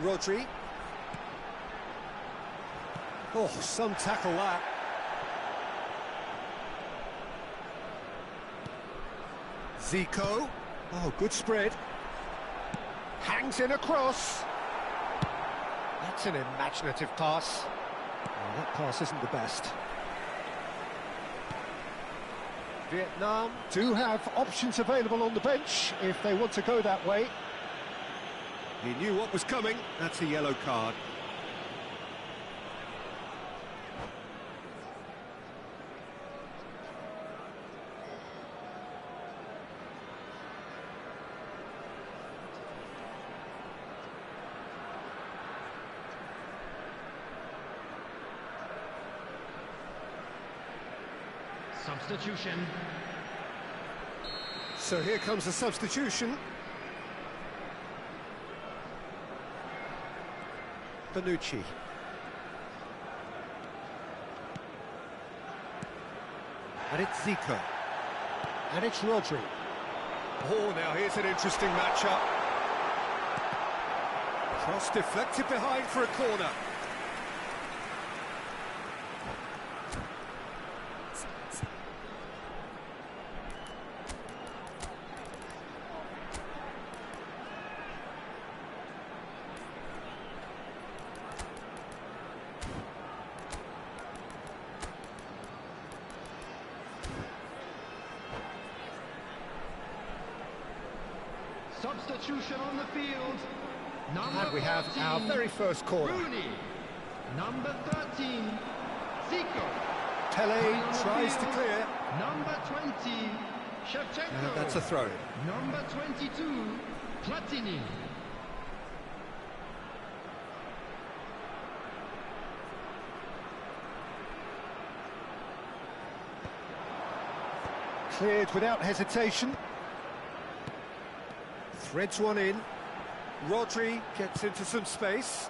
Rodri. Oh, some tackle that. Zico. Oh, good spread. Hangs in a cross. That's an imaginative pass. Oh, that pass isn't the best. Vietnam do have options available on the bench if they want to go that way. He knew what was coming. That's a yellow card. Substitution. So here comes the substitution. Bonucci. And it's Zico. And it's Rodri. Oh, now here's an interesting matchup. Cross deflected behind for a corner. Substitution on the field. Number And we have 14, our very first corner. Rooney. Number 13, Zico. Pele On the tries to field, clear. Number 20, Shevchenko. And that's a throw. Number 22, Platini. Cleared without hesitation. Threads one in. Rodri gets into some space.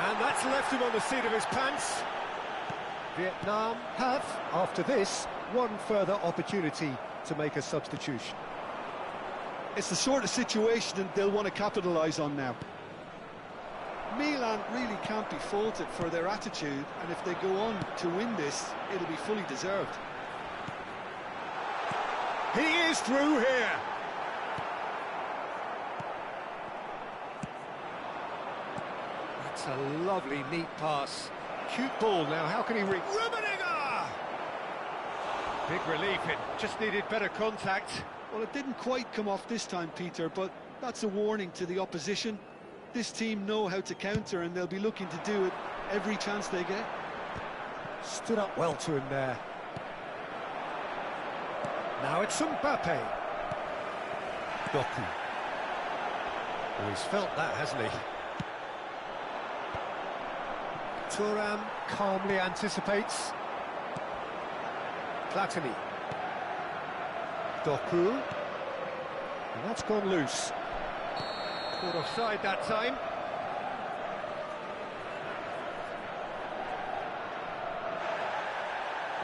And that's left him on the seat of his pants. Vietnam have, after this, one further opportunity to make a substitution. It's the sort of situation that they'll want to capitalise on now. Milan really can't be faulted for their attitude, and if they go on to win this, it'll be fully deserved. He is through here. That's a lovely, neat pass. Cute ball now, how can he reach? Rummenigge! Big relief, it just needed better contact. Well, it didn't quite come off this time, Peter, but that's a warning to the opposition. This team know how to counter, and they'll be looking to do it every chance they get. Stood up well to him there. Now it's Mbappe. Doku. Oh, he's felt that, hasn't he? Thuram calmly anticipates. Platini. Doku. And that's gone loose. Caught offside that time.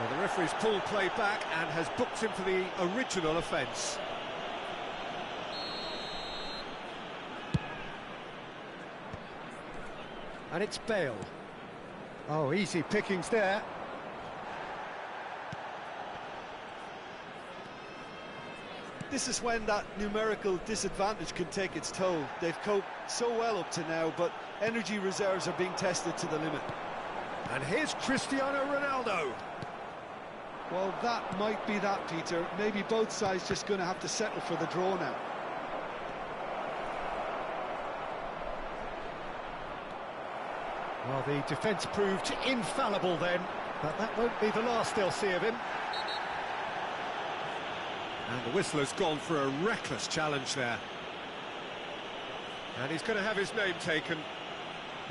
Well, the referee's pulled play back and has booked him for the original offence. And it's Bale. Oh, easy pickings there. This is when that numerical disadvantage can take its toll. They've coped so well up to now, but energy reserves are being tested to the limit. And here's Cristiano Ronaldo. Well, that might be that, Peter. Maybe both sides just going to have to settle for the draw now. Well, the defence proved infallible then, but that won't be the last they'll see of him. And the whistler's gone for a reckless challenge there. And he's going to have his name taken.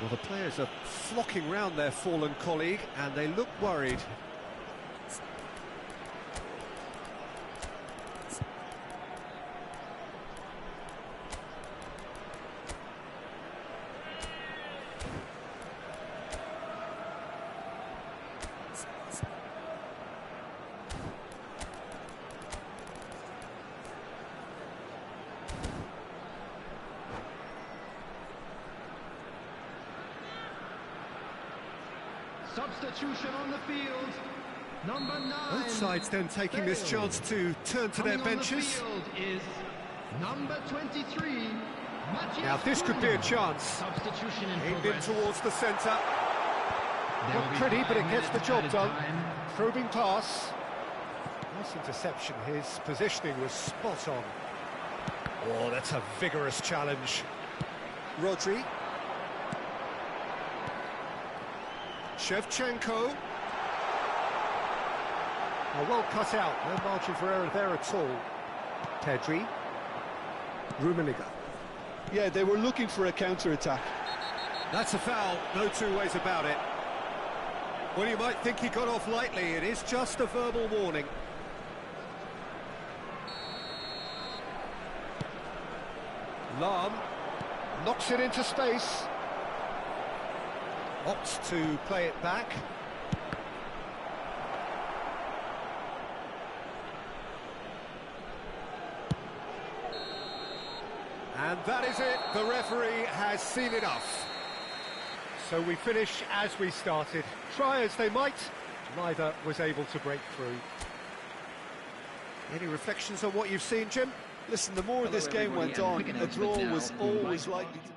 Well, the players are flocking round their fallen colleague, and they look worried. Substitution on the field. Number 9. Both sides then taking this Bale. chance to turn to their Coming benches. on the field is number 23. Now this could be a chance. Substitution in Aimed in progress. towards the centre. There will Not be pretty, but it 5 gets the minutes job added done. time. Probing pass. Nice interception. His positioning was spot on. Oh, that's a vigorous challenge. Rodri. Shevchenko. Oh, well cut out. No margin for error there at all. Pedri. Rummenigge. Yeah, they were looking for a counter-attack. That's a foul, no two ways about it. Well, you might think he got off lightly. It is just a verbal warning. Lahm knocks it into space. Opts to play it back. And that is it. The referee has seen enough. So we finish as we started. Try as they might, neither was able to break through. Any reflections on what you've seen, Jim? Listen, the more this game went on, a draw was always likely to...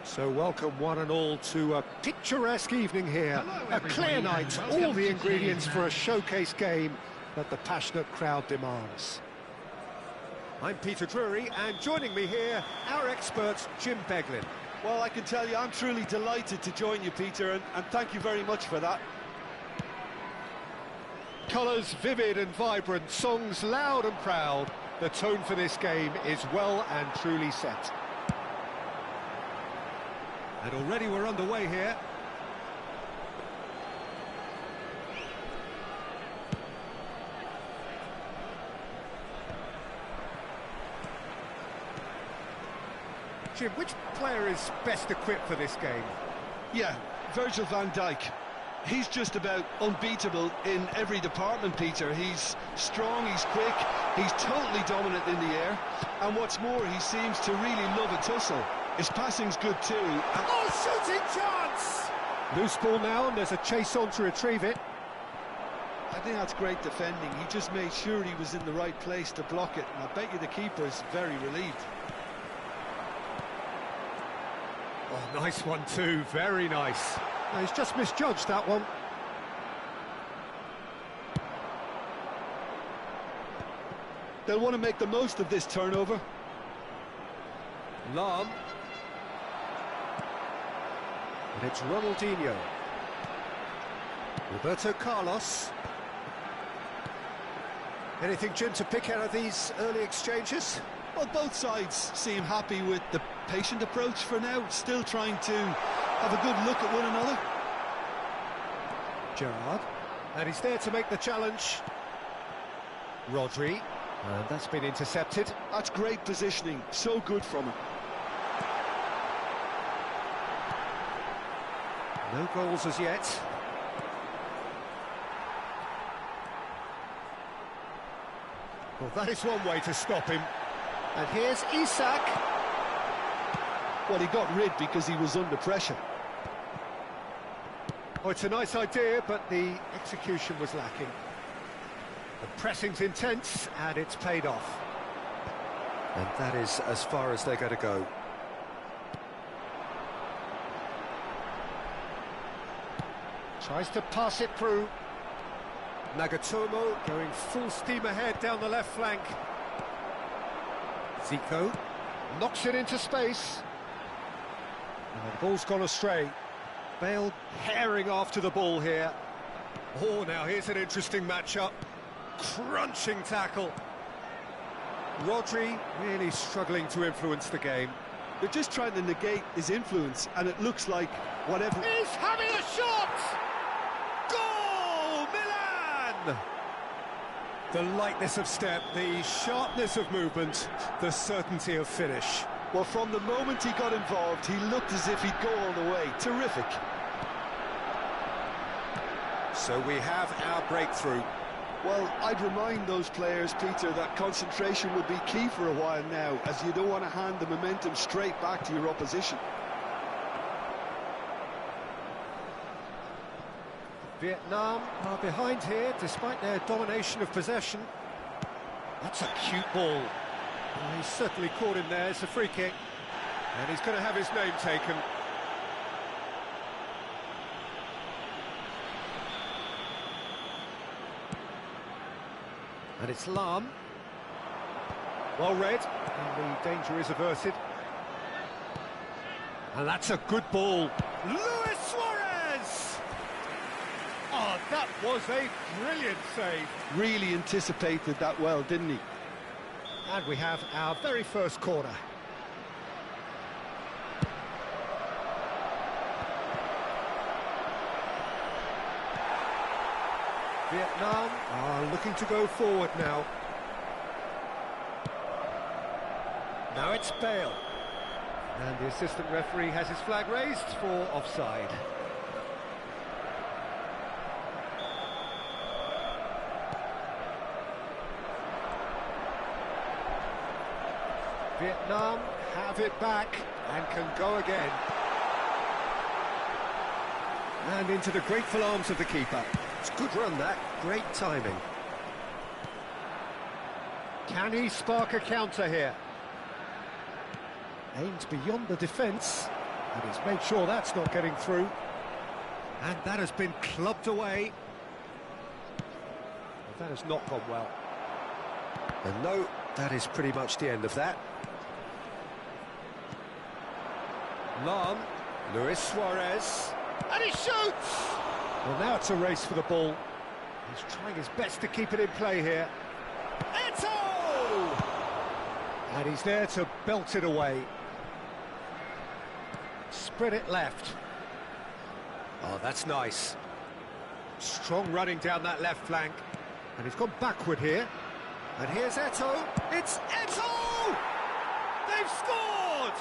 So welcome one and all to a picturesque evening here. A clear night, all the ingredients for a showcase game that the passionate crowd demands. I'm Peter Drury, and joining me here, our expert, Jim Beglin. Well, I can tell you, I'm truly delighted to join you, Peter, and thank you very much for that. Colours vivid and vibrant, songs loud and proud. The tone for this game is well and truly set. And already we're underway here. Jim, which player is best equipped for this game? Yeah, Virgil van Dijk. He's just about unbeatable in every department, Peter. He's strong, he's quick, he's totally dominant in the air. And what's more, he seems to really love a tussle. His passing's good too. Oh, shooting chance! Loose ball now, and there's a chase on to retrieve it. I think that's great defending. He just made sure he was in the right place to block it, and I bet you the keeper's very relieved. Oh, nice one too, very nice. No, he's just misjudged that one. They'll want to make the most of this turnover. Lahm. And it's Ronaldinho. Roberto Carlos. Anything, Jim, to pick out of these early exchanges? Well, both sides seem happy with the patient approach for now, still trying to have a good look at one another. Gerrard. And he's there to make the challenge. Rodri. And that's been intercepted. That's great positioning, so good from him. No goals as yet. Well, that is one way to stop him. And here's Isak. Well, he got rid because he was under pressure. Oh, it's a nice idea, but the execution was lacking. The pressing's intense, and it's paid off. And that is as far as they're going to go. Tries to pass it through. Nagatomo going full steam ahead down the left flank. Zico knocks it into space. And the ball's gone astray. Bale herring after the ball here. Oh, now here's an interesting matchup. Crunching tackle. Rodri really struggling to influence the game. They're just trying to negate his influence, and it looks like whatever... He's having a shot! Goal! Milan! The lightness of step, the sharpness of movement, the certainty of finish. Well, from the moment he got involved, he looked as if he'd go all the way. Terrific. So we have our breakthrough. Well, I'd remind those players, Peter, that concentration will be key for a while now, as you don't want to hand the momentum straight back to your opposition. Vietnam are behind here, despite their domination of possession. That's a cute ball. Well, he's certainly caught him there. It's a free kick. And he's going to have his name taken. And it's Lam. Well read, and the danger is averted. And that's a good ball. Luis Suarez! Oh, that was a brilliant save. Really anticipated that well, didn't he? And we have our very first corner. Vietnam are looking to go forward now. Now it's Bale. And the assistant referee has his flag raised for offside. Vietnam have it back and can go again. And into the grateful arms of the keeper. It's a good run, that. Great timing. Can he spark a counter here? Aims beyond the defence, and he's made sure that's not getting through. And that has been clubbed away. That has not gone well. And no, that is pretty much the end of that. Lam, Luis Suarez, And he shoots! well, now it's a race for the ball. He's trying his best to keep it in play here. Eto'o! And he's there to belt it away. Spread it left. Oh, that's nice. Strong running down that left flank. And he's gone backward here. And here's Eto'o. It's Eto'o! They've scored!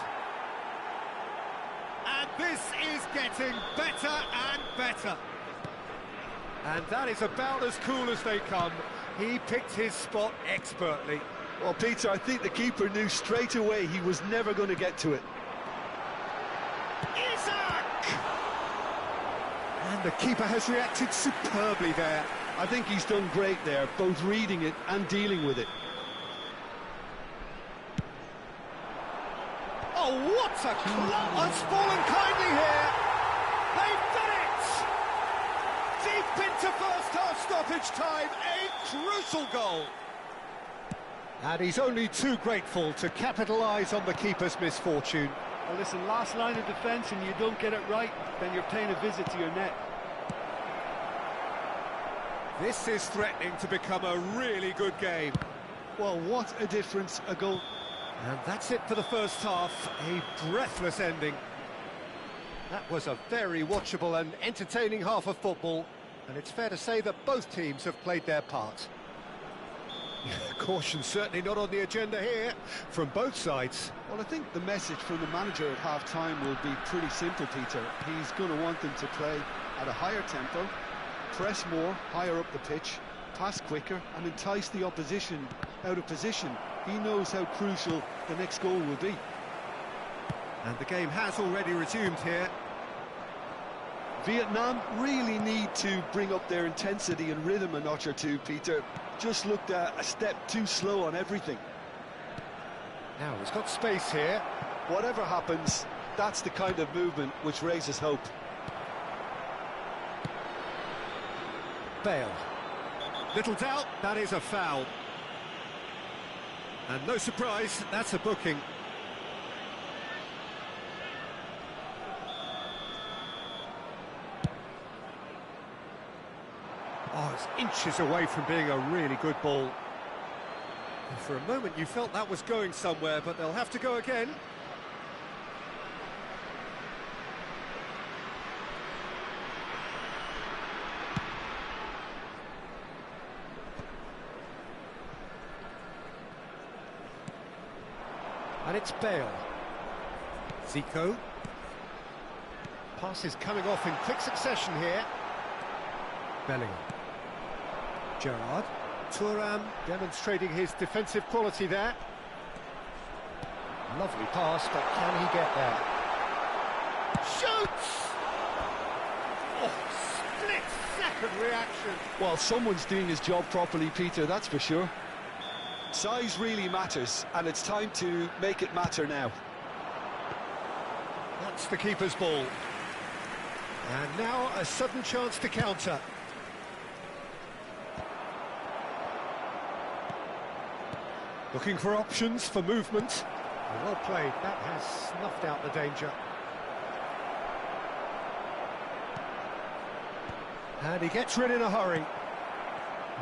And this is getting better and better. And that is about as cool as they come. He picked his spot expertly. Well, Peter, I think the keeper knew straight away he was never going to get to it. Isak! And the keeper has reacted superbly there. I think he's done great there, both reading it and dealing with it. Oh, what a club! Has fallen kindly here. They've done it! Deep into first-half stoppage time, a crucial goal. And he's only too grateful to capitalise on the keeper's misfortune. Well, listen, last line of defence and you don't get it right, then you're paying a visit to your net. This is threatening to become a really good game. Well, what a difference a goal... And that's it for the first half, a breathless ending. That was a very watchable and entertaining half of football, and it's fair to say that both teams have played their part. Caution certainly not on the agenda here, from both sides. Well, I think the message from the manager at half-time will be pretty simple, Peter. He's going to want them to play at a higher tempo, press more, higher up the pitch, pass quicker, and entice the opposition out of position. He knows how crucial the next goal will be. And the game has already resumed here. Vietnam really need to bring up their intensity and rhythm a notch or two, Peter. Just looked a step too slow on everything. Now, he's got space here. Whatever happens, that's the kind of movement which raises hope. Bale. Little doubt, that is a foul. And no surprise, that's a booking. Oh, it's inches away from being a really good ball. And for a moment you felt that was going somewhere, but they'll have to go again. And it's Bale. Zico. Passes coming off in quick succession here. Bellingham. Gerrard. Thuram demonstrating his defensive quality there. Lovely pass, but can he get there? Shoots! Oh, split-second reaction. Well, someone's doing his job properly, Peter, that's for sure. Size really matters, and it's time to make it matter now. That's the keeper's ball. And now a sudden chance to counter. Looking for options for movement. Well played, that has snuffed out the danger. And he gets rid in a hurry.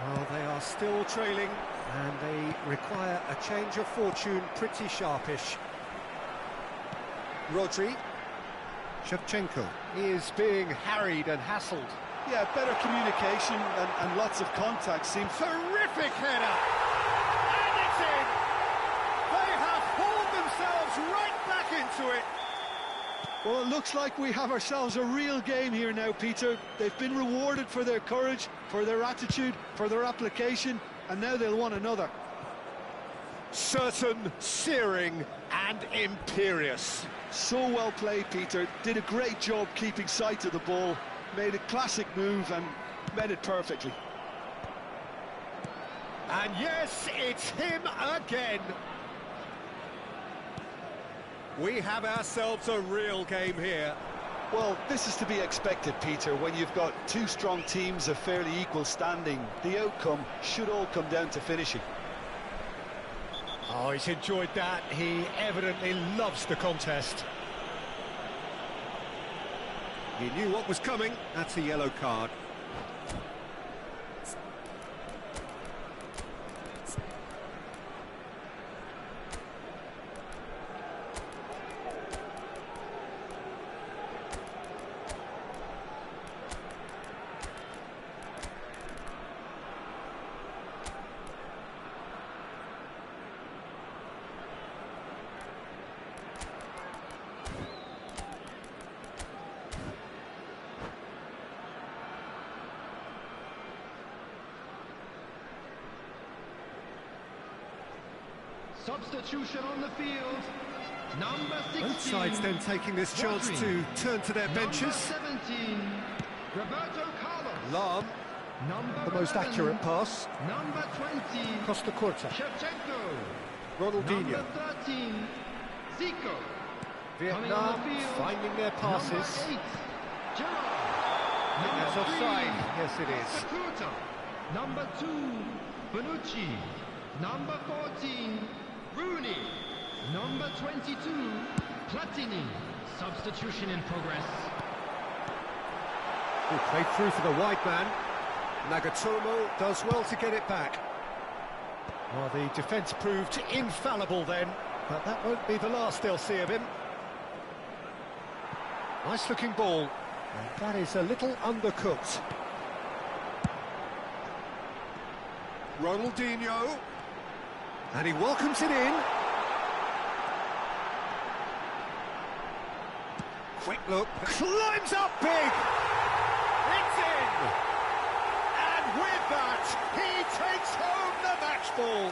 Well, they are still trailing, and they require a change of fortune pretty sharpish. Rodri. Shevchenko is being harried and hassled. Yeah, better communication and lots of contact seems... Terrific header! And it's in! They have hauled themselves right back into it! Well, it looks like we have ourselves a real game here now, Peter. They've been rewarded for their courage, for their attitude, for their application, and now they'll want another. Certain, searing, and imperious. So well played, Peter. Did a great job keeping sight of the ball, made a classic move and met it perfectly. And yes, it's him again. We have ourselves a real game here. Well, this is to be expected, Peter. When you've got two strong teams of fairly equal standing, the outcome should all come down to finishing. Oh, he's enjoyed that. He evidently loves the contest. He knew what was coming. That's a yellow card. Substitution on the field. Number 16. Both sides then taking this chance to turn to their benches. Number 17. Roberto Carlos. Lahm, Number the most 11. accurate pass. Number 20. Costa Curta. Shevchenko. Ronaldinho. Number 13. Zico. Vietnam Coming on the field. finding their passes. Number 8. Gerrard. That's Number 3. offside. Yes, it is. Sakuta. Number 2. Bonucci. Number 14. Rooney. Number 22. Platini. Substitution in progress. He played through for the wide man. Nagatomo does well to get it back. Well, the defence proved infallible then, but that won't be the last they'll see of him. Nice looking ball, and that is a little undercooked. Ronaldinho. And he welcomes it in. Quick look, climbs up big! It's in! And with that, he takes home the match ball.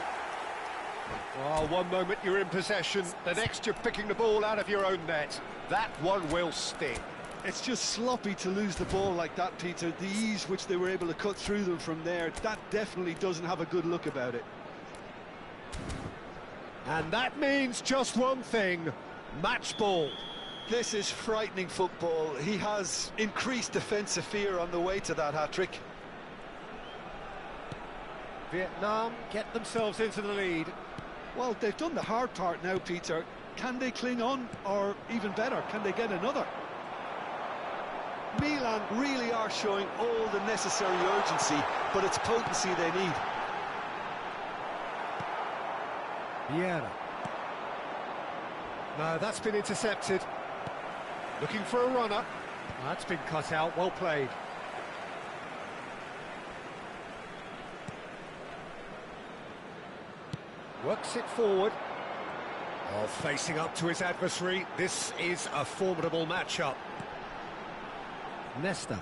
Oh, one moment you're in possession, the next you're picking the ball out of your own net. That one will sting. It's just sloppy to lose the ball like that, Peter. The ease which they were able to cut through them from there, that definitely doesn't have a good look about it. And that means just one thing, match ball. This is frightening football. He has increased defensive fear on the way to that hat-trick. Vietnam get themselves into the lead. Well, they've done the hard part now, Peter. Can they cling on, or even better, can they get another? Milan really are showing all the necessary urgency, but it's potency they need. Vieira. No, that's been intercepted. Looking for a runner. That's been cut out, well played. Works it forward. Oh, facing up to his adversary. This is a formidable matchup. Nesta.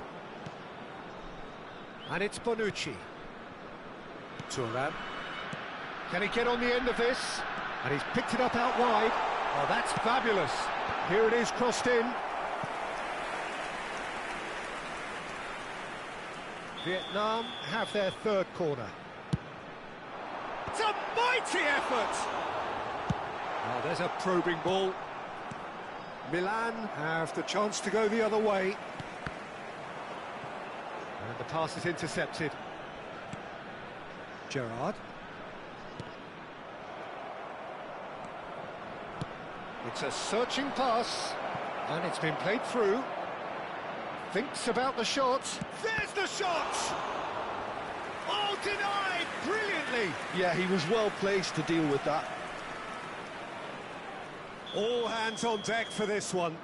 And it's Bonucci. Thuram. Can he get on the end of this? And he's picked it up out wide. Oh, that's fabulous. Here it is, crossed in. Vietnam have their third corner. It's a mighty effort! Oh, there's a probing ball. Milan have the chance to go the other way. And the pass is intercepted. Gerrard. It's a searching pass, and it's been played through. Thinks about the shot. There's the shot! Oh, denied brilliantly! Yeah, he was well placed to deal with that. All hands on deck for this one.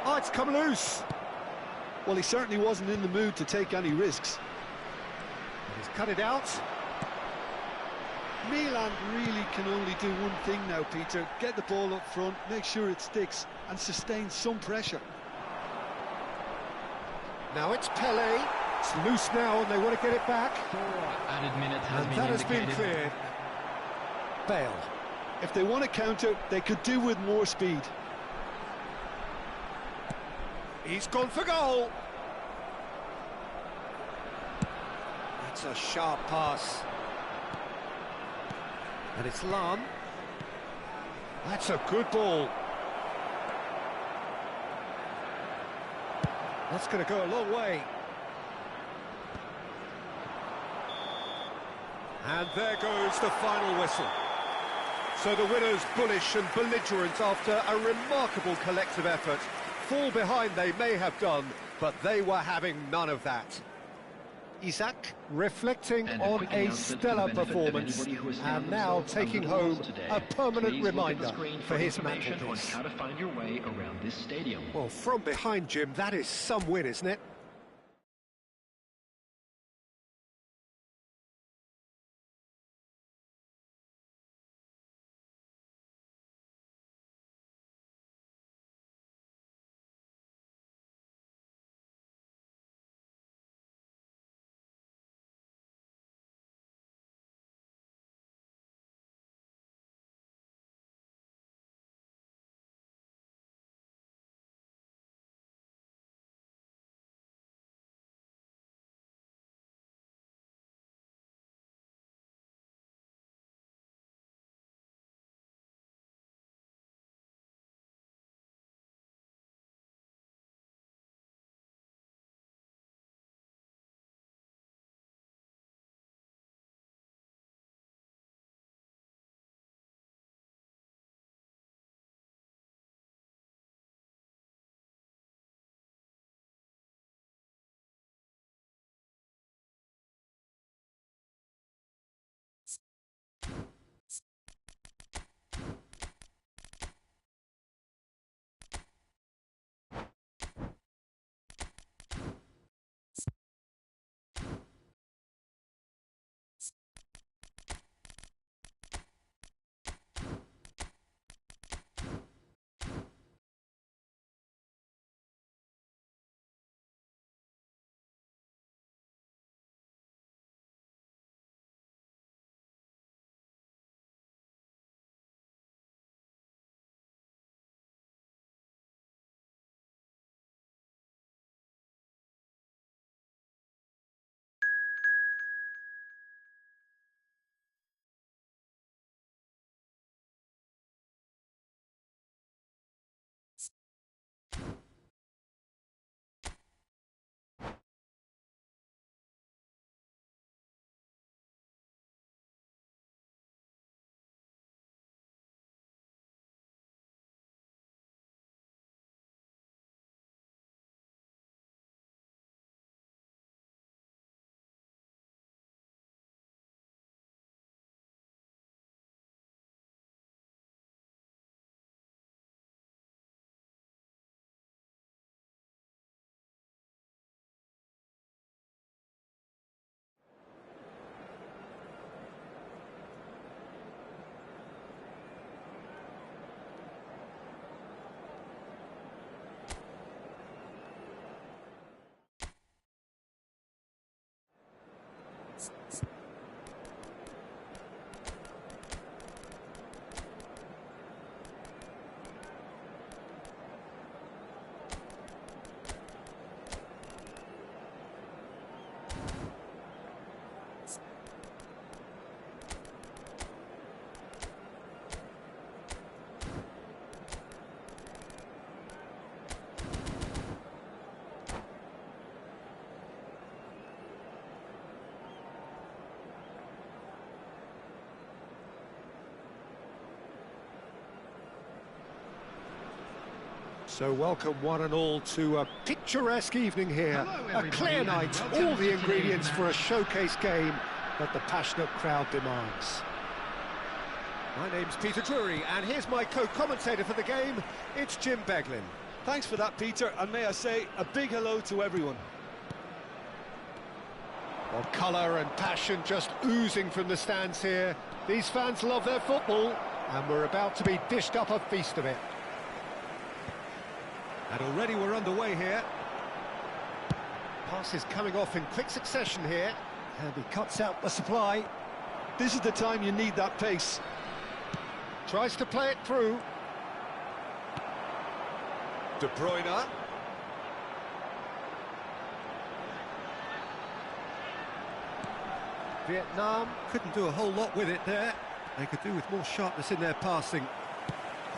Oh, it's come loose. Well, he certainly wasn't in the mood to take any risks. He's cut it out. Milan really can only do one thing now, Peter. Get the ball up front, make sure it sticks, and sustain some pressure. Now it's Pele. It's loose now, and they want to get it back. 4 added minutes has And been that has been indicated. cleared. Bale. If they want to counter, they could do with more speed. He's gone for goal. That's a sharp pass. And it's Lam. That's a good ball. That's going to go a long way. And there goes the final whistle. So the winners, bullish and belligerent after a remarkable collective effort. Fall behind they may have done, but they were having none of that. Isaac reflecting And on quick a announcement for the stellar benefit of performance, anybody who has and found now themselves taking a little home lost today. a permanent Please look at the reminder screen for his information on mantelpiece. how to find your way around this stadium. Well, from behind, Jim, that is some win, isn't it? So welcome one and all to a picturesque evening here. A clear night, all the ingredients for a showcase game that the passionate crowd demands. My name's Peter Drury, and here's my co-commentator for the game, it's Jim Beglin. Thanks for that, Peter, and may I say a big hello to everyone. Well, colour and passion just oozing from the stands here. These fans love their football, and we're about to be dished up a feast of it. And already we're underway here. Passes coming off in quick succession here, and he cuts out the supply. This is the time you need that pace. Tries to play it through. De Bruyne. Vietnam couldn't do a whole lot with it there. They could do with more sharpness in their passing.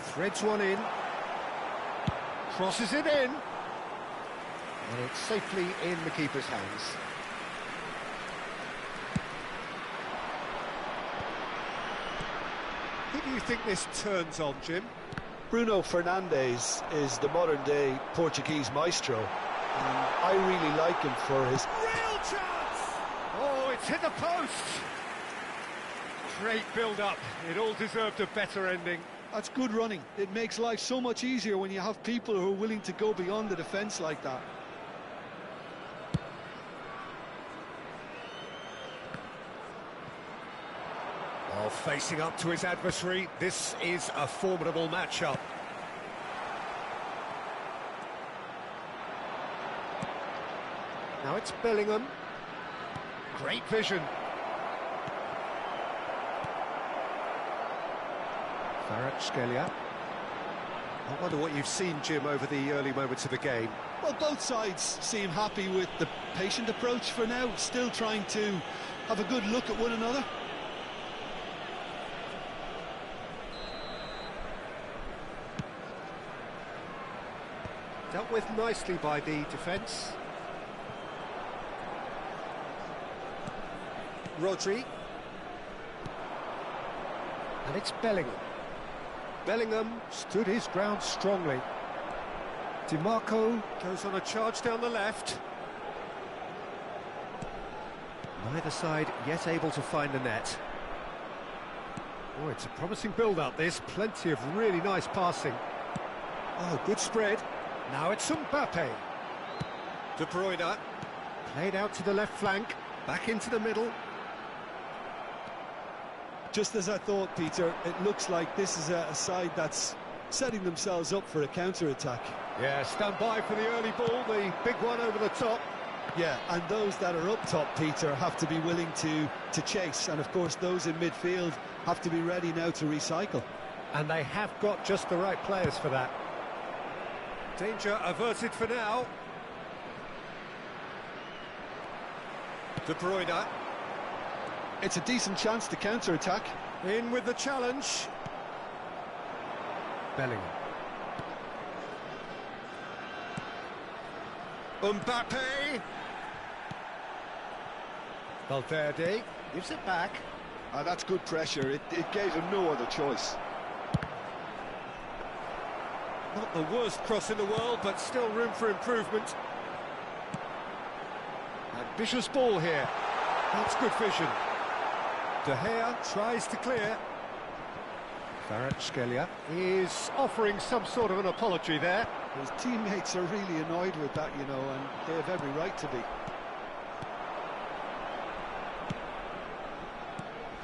Threads one in. Crosses it in. And it's safely in the keeper's hands. Who do you think this turns on, Jim? Bruno Fernandes is the modern-day Portuguese maestro, and I really like him for his... Real chance! Oh, it's hit the post! Great build-up. It all deserved a better ending. That's good running. It makes life so much easier when you have people who are willing to go beyond the defence like that. While facing up to his adversary, this is a formidable matchup. Now it's Bellingham. Great vision. Kvaratskhelia. I wonder what you've seen, Jim, over the early moments of the game. Well, both sides seem happy with the patient approach for now, still trying to have a good look at one another. Dealt with nicely by the defence. Rodri. And it's Bellingham. Bellingham stood his ground strongly. DiMarco goes on a charge down the left. Neither side yet able to find the net. Oh, it's a promising build-up, this. Plenty of really nice passing. Oh, good spread. Now it's Mbappe. De Bruyne. Played out to the left flank. Back into the middle. Just as I thought, Peter, it looks like this is a side that's setting themselves up for a counter-attack. Yeah, stand by for the early ball, the big one over the top. Yeah, and those that are up top, Peter, have to be willing to chase. And, of course, those in midfield have to be ready now to recycle. And they have got just the right players for that. Danger averted for now. De Bruyne. It's a decent chance to counter-attack. In with the challenge. Bellingham. Mbappe. Valverde gives it back. That's good pressure. It gave him no other choice. Not the worst cross in the world, but still room for improvement. Ambitious ball here. That's good vision. De Gea tries to clear. Kvaratskhelia is offering some sort of an apology there. His teammates are really annoyed with that, you know, and they have every right to be.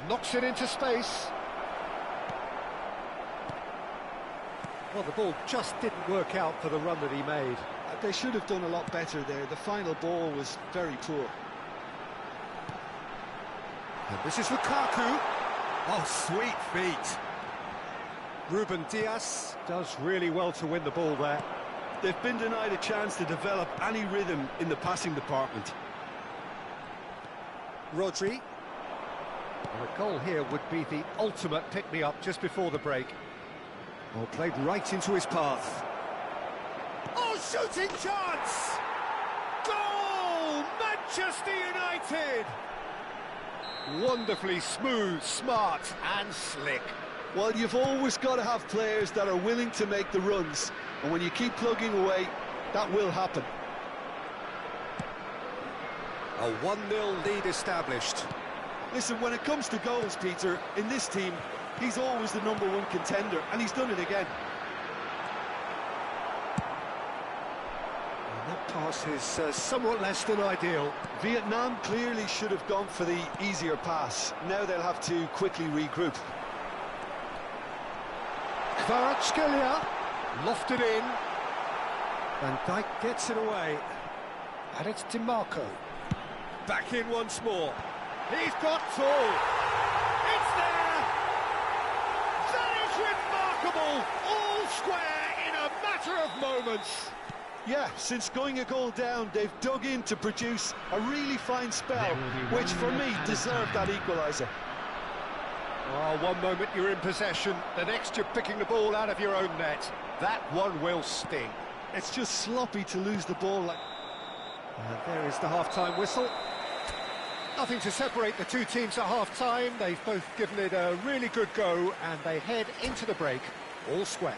Knocks it into space. Well, the ball just didn't work out for the run that he made. They should have done a lot better there. The final ball was very poor. And this is Lukaku. Oh, sweet feet. Ruben Dias does really well to win the ball there. They've been denied a chance to develop any rhythm in the passing department. Rodri. Well, a goal here would be the ultimate pick-me-up just before the break. Well, played right into his path. Oh, shooting chance! Goal! Manchester United! Wonderfully smooth, smart and slick. Well, you've always got to have players that are willing to make the runs, and when you keep plugging away, that will happen. A 1-0 lead established. Listen, when it comes to goals, Peter, in this team, he's always the #1 contender, and he's done it again. And that pass is somewhat less than ideal. Vietnam clearly should have gone for the easier pass. Now they'll have to quickly regroup. Kvaratskhelia lofted in. Than-tai gets it away. And it's DiMarco. Back in once more. He's got tall. It's there! That is remarkable! All square in a matter of moments. Yeah, since going a goal down, they've dug in to produce a really fine spell, which for me deserved that equaliser. Oh, one moment you're in possession, the next you're picking the ball out of your own net. That one will sting. It's just sloppy to lose the ball like... And there is the half-time whistle. Nothing to separate the two teams at half-time. They've both given it a really good go, and they head into the break all square.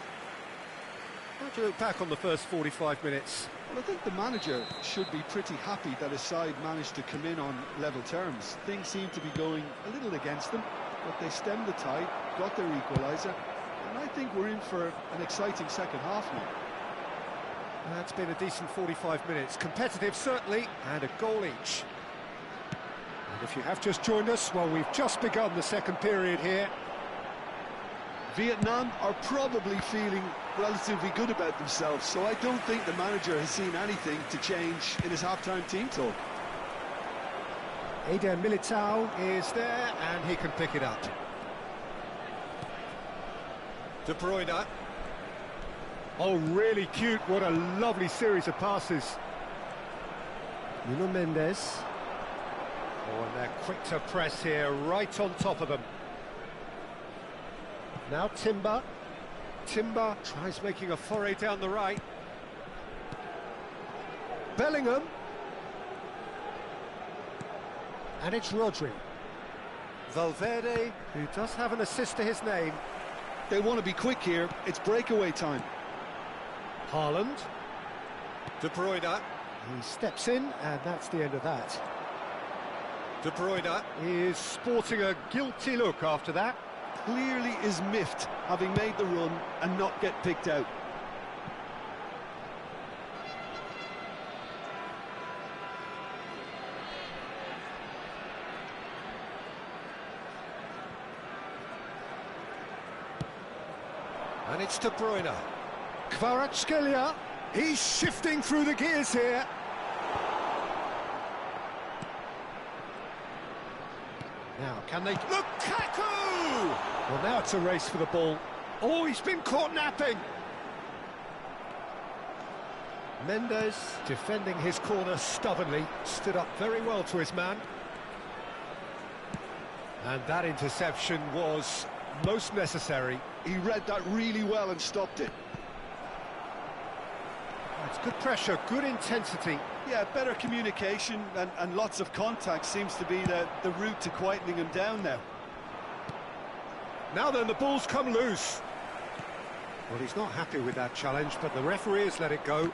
How do you look back on the first 45 minutes? Well, I think the manager should be pretty happy that his side managed to come in on level terms. Things seem to be going a little against them, but they stemmed the tide, got their equaliser, and I think we're in for an exciting second half now. That's been a decent 45 minutes. Competitive, certainly, and a goal each. And if you have just joined us, well, we've just begun the second period here. Vietnam are probably feeling relatively good about themselves, so I don't think the manager has seen anything to change in his half-time team talk. Eder Militao is there, and he can pick it up. De Bruyne. Oh, really cute. What a lovely series of passes. Nuno Mendes. Oh, and they're quick to press here, right on top of them. Now Timber. Timber tries making a foray down the right. Bellingham. And it's Rodri. Valverde, who does have an assist to his name. They want to be quick here. It's breakaway time. Haaland. De Bruyne. He steps in, and that's the end of that. De Bruyne is sporting a guilty look after that. Clearly is miffed, having made the run and not get picked out. And it's De Bruyne. Kvaratskhelia. He's shifting through the gears here. Now, can they... Lukaku! Well, now it's a race for the ball. Oh, he's been caught napping. Mendes, defending his corner stubbornly, stood up very well to his man. And that interception was most necessary. He read that really well and stopped it. It's good pressure, good intensity. Yeah, better communication and lots of contact seems to be the route to quietening him down now. Now then, the ball's come loose. Well, he's not happy with that challenge, but the referee has let it go.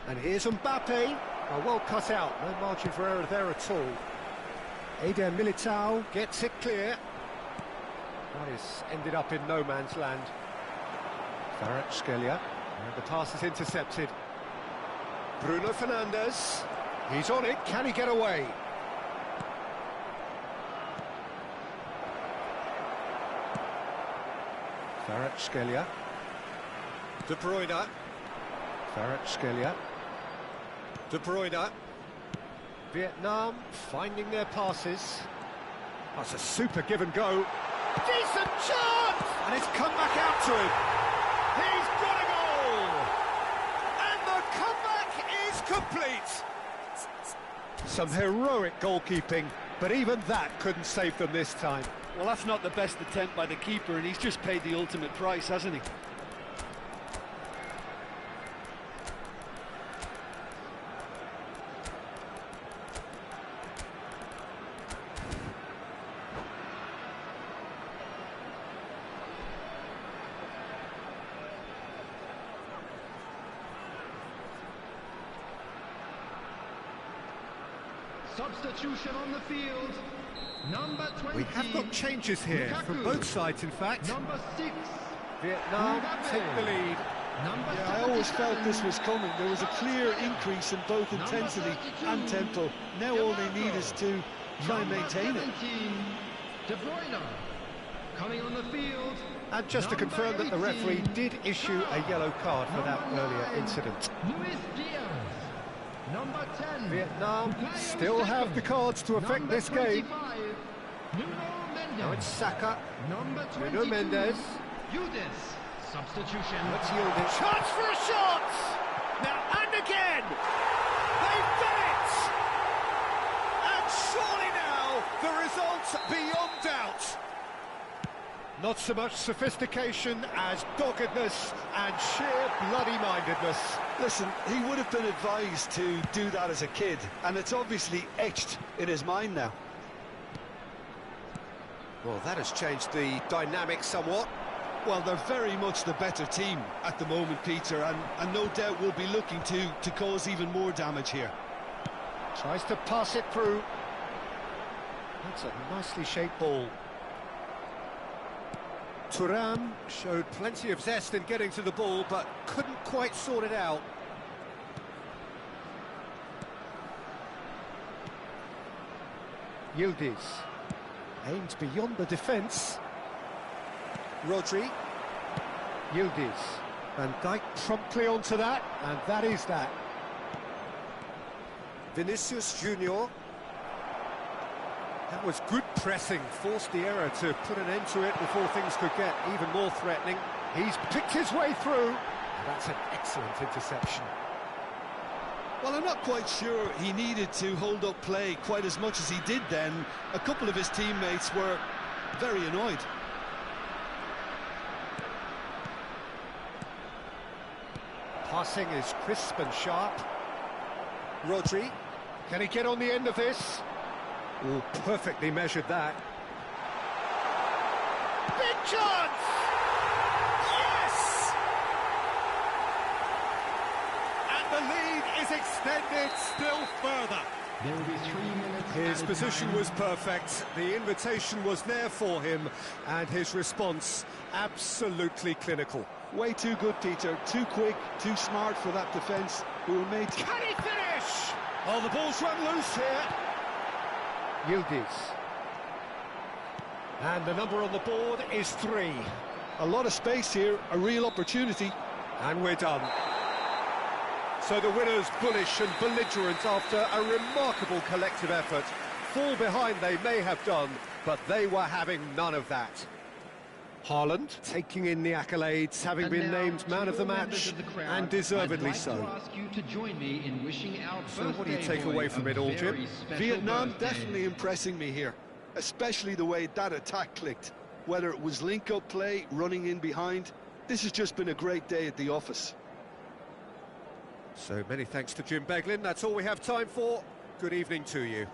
And here's Mbappe. Oh, well cut out, no margin for error there at all. Eder Militao gets it clear. That is ended up in no man's land. Kvaratskhelia, and the pass is intercepted. Bruno Fernandes, he's on it, can he get away? Kvaratskhelia. De Bruyne. Kvaratskhelia. De Bruyne. Vietnam finding their passes. That's a super give and go. Decent chance! And it's come back out to him. He's got a goal! And the comeback is complete! Some heroic goalkeeping, but even that couldn't save them this time. Well, that's not the best attempt by the keeper, and he's just paid the ultimate price, hasn't he? Substitution on the field. Number 20. We have got changes here from Lukaku. both sides, in fact. Number 6. Vietnam Mbappe. take the lead. Number Yeah, I always 77. felt this was coming. There was a clear increase in both intensity and tempo. Now all they need is to try and maintain it. 17, De Bruyne. Coming on the field. And just to Number confirm that the referee 18, did issue a yellow card for that Number earlier 9, incident. Luis Diaz. Number 10. Vietnam Bukayo still Saka. have the cards to affect Number this game. 25, Nuno Mendes. Now it's Saka. Number Nuno 22, Mendes. Yildiz. Substitution. Let's yield it. Chance for a shot! Now, and again! They've done it! And surely now, the result's beyond doubt. Not so much sophistication as doggedness and sheer bloody-mindedness. Listen, he would have been advised to do that as a kid, and it's obviously etched in his mind now. Well, that has changed the dynamic somewhat. Well, they're very much the better team at the moment, Peter, and no doubt will be looking to cause even more damage here. Tries to pass it through. That's a nicely shaped ball. Thuram showed plenty of zest in getting to the ball, but couldn't quite sort it out. Yildiz aimed beyond the defence. Rodri. Yildiz. Van Dijk promptly onto that, and that is that. Vinicius Junior. That was good pressing, forced the error to put an end to it before things could get even more threatening. He's picked his way through. That's an excellent interception. Well, I'm not quite sure he needed to hold up play quite as much as he did then. A couple of his teammates were very annoyed. Passing is crisp and sharp. Rodri. Can he get on the end of this? Oh, perfectly measured that. Big chance! Yes! And the lead is extended still further. There will be 3 minutes. His added position time. was perfect, the invitation was there for him, and his response absolutely clinical. Way too good, Peter. Too quick, too smart for that defence. We were made... Can he finish? Oh, the ball's run loose here. Yildiz. And the number on the board is 3. A lot of space here, a real opportunity. And we're done. So the winners bullish and belligerent after a remarkable collective effort. Fall behind they may have done, but they were having none of that. Haaland taking in the accolades, having And been now, named man to of the all members match, of the crowd, and deservedly I'd like so. to ask you to join me in wishing our So what do you birthday take boy away from a it all, very Jim? special Vietnam birthday. definitely impressing me here, especially the way that attack clicked. Whether it was link-up play, running in behind, this has just been a great day at the office. So many thanks to Jim Beglin. That's all we have time for. Good evening to you.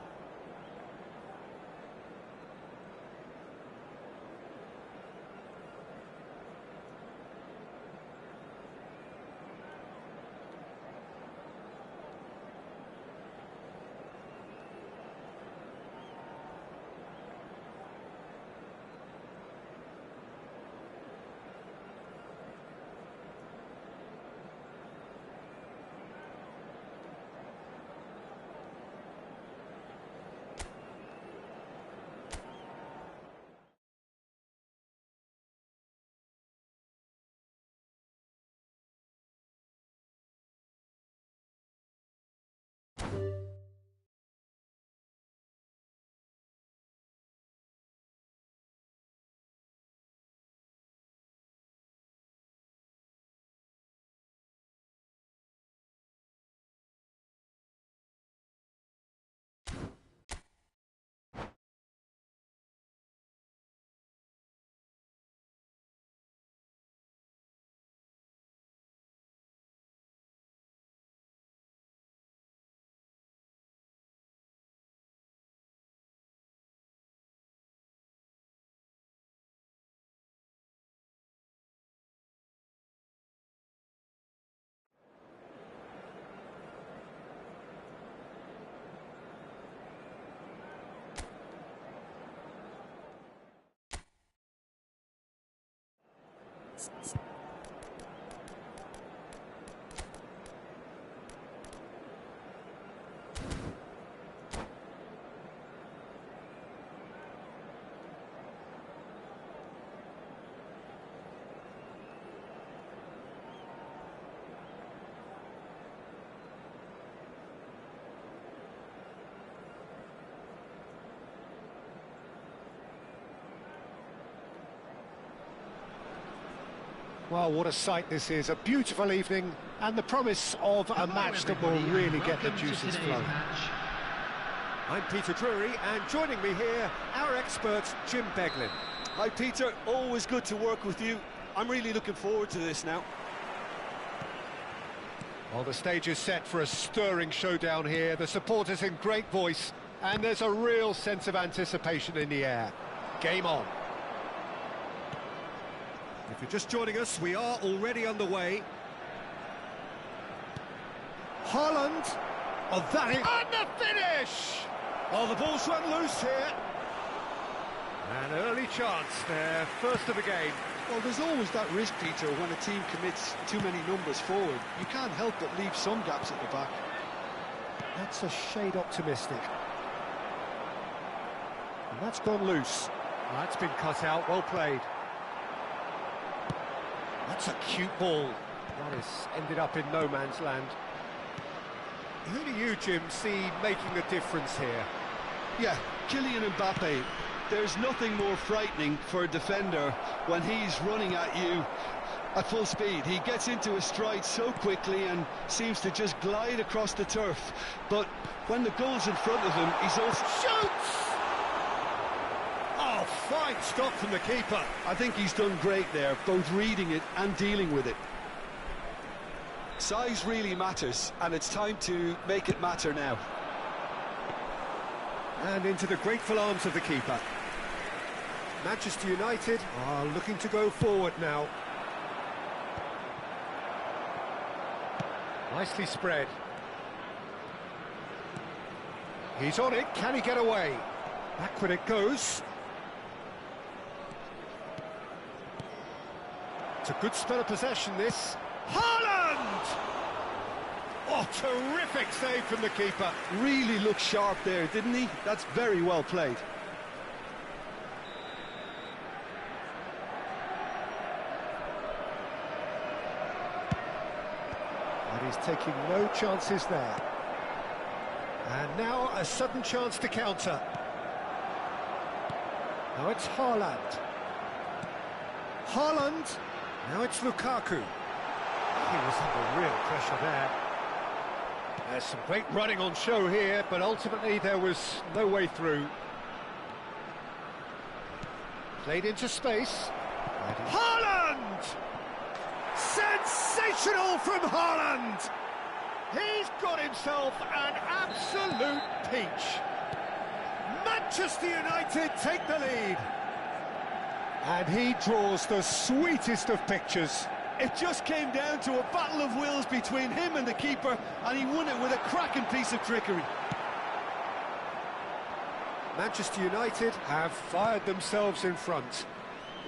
Well, what a sight this is. A beautiful evening and the promise of a match that will really get the juices flowing. I'm Peter Drury, and joining me here, our expert, Jim Beglin. Hi, Peter. Always good to work with you. I'm really looking forward to this now. Well, the stage is set for a stirring showdown here. The supporters in great voice, and there's a real sense of anticipation in the air. Game on. If you're just joining us, we are already underway. Haaland. Oh, that is... And the finish! Oh, the ball's run loose here. An early chance there, first of the game. Well, there's always that risk, Peter, when a team commits too many numbers forward. You can't help but leave some gaps at the back. That's a shade optimistic. And that's gone loose. That's been cut out, well played. That's a cute ball. That has ended up in no man's land. Who do you, Jim, see making a difference here? Yeah, Kylian Mbappe. There's nothing more frightening for a defender when he's running at you at full speed. He gets into a stride so quickly and seems to just glide across the turf. But when the goal's in front of him, he's also... Shoots! Oh, fine stop from the keeper. I think he's done great there, both reading it and dealing with it. Size really matters, and it's time to make it matter now. And into the grateful arms of the keeper. Manchester United are looking to go forward now. Nicely spread. He's on it, can he get away? Backward it goes. It's a good spell of possession, this. Haaland! Oh, terrific save from the keeper. Really looked sharp there, didn't he? That's very well played. And he's taking no chances there. And now a sudden chance to counter. Now it's Haaland. Haaland. Now it's Lukaku. He was under real pressure there. There's some great running on show here, but ultimately there was no way through. Played into space. Haaland! Sensational from Haaland! He's got himself an absolute peach. Manchester United take the lead. And he draws the sweetest of pictures. It just came down to a battle of wills between him and the keeper, and he won it with a cracking piece of trickery. Manchester United have fired themselves in front.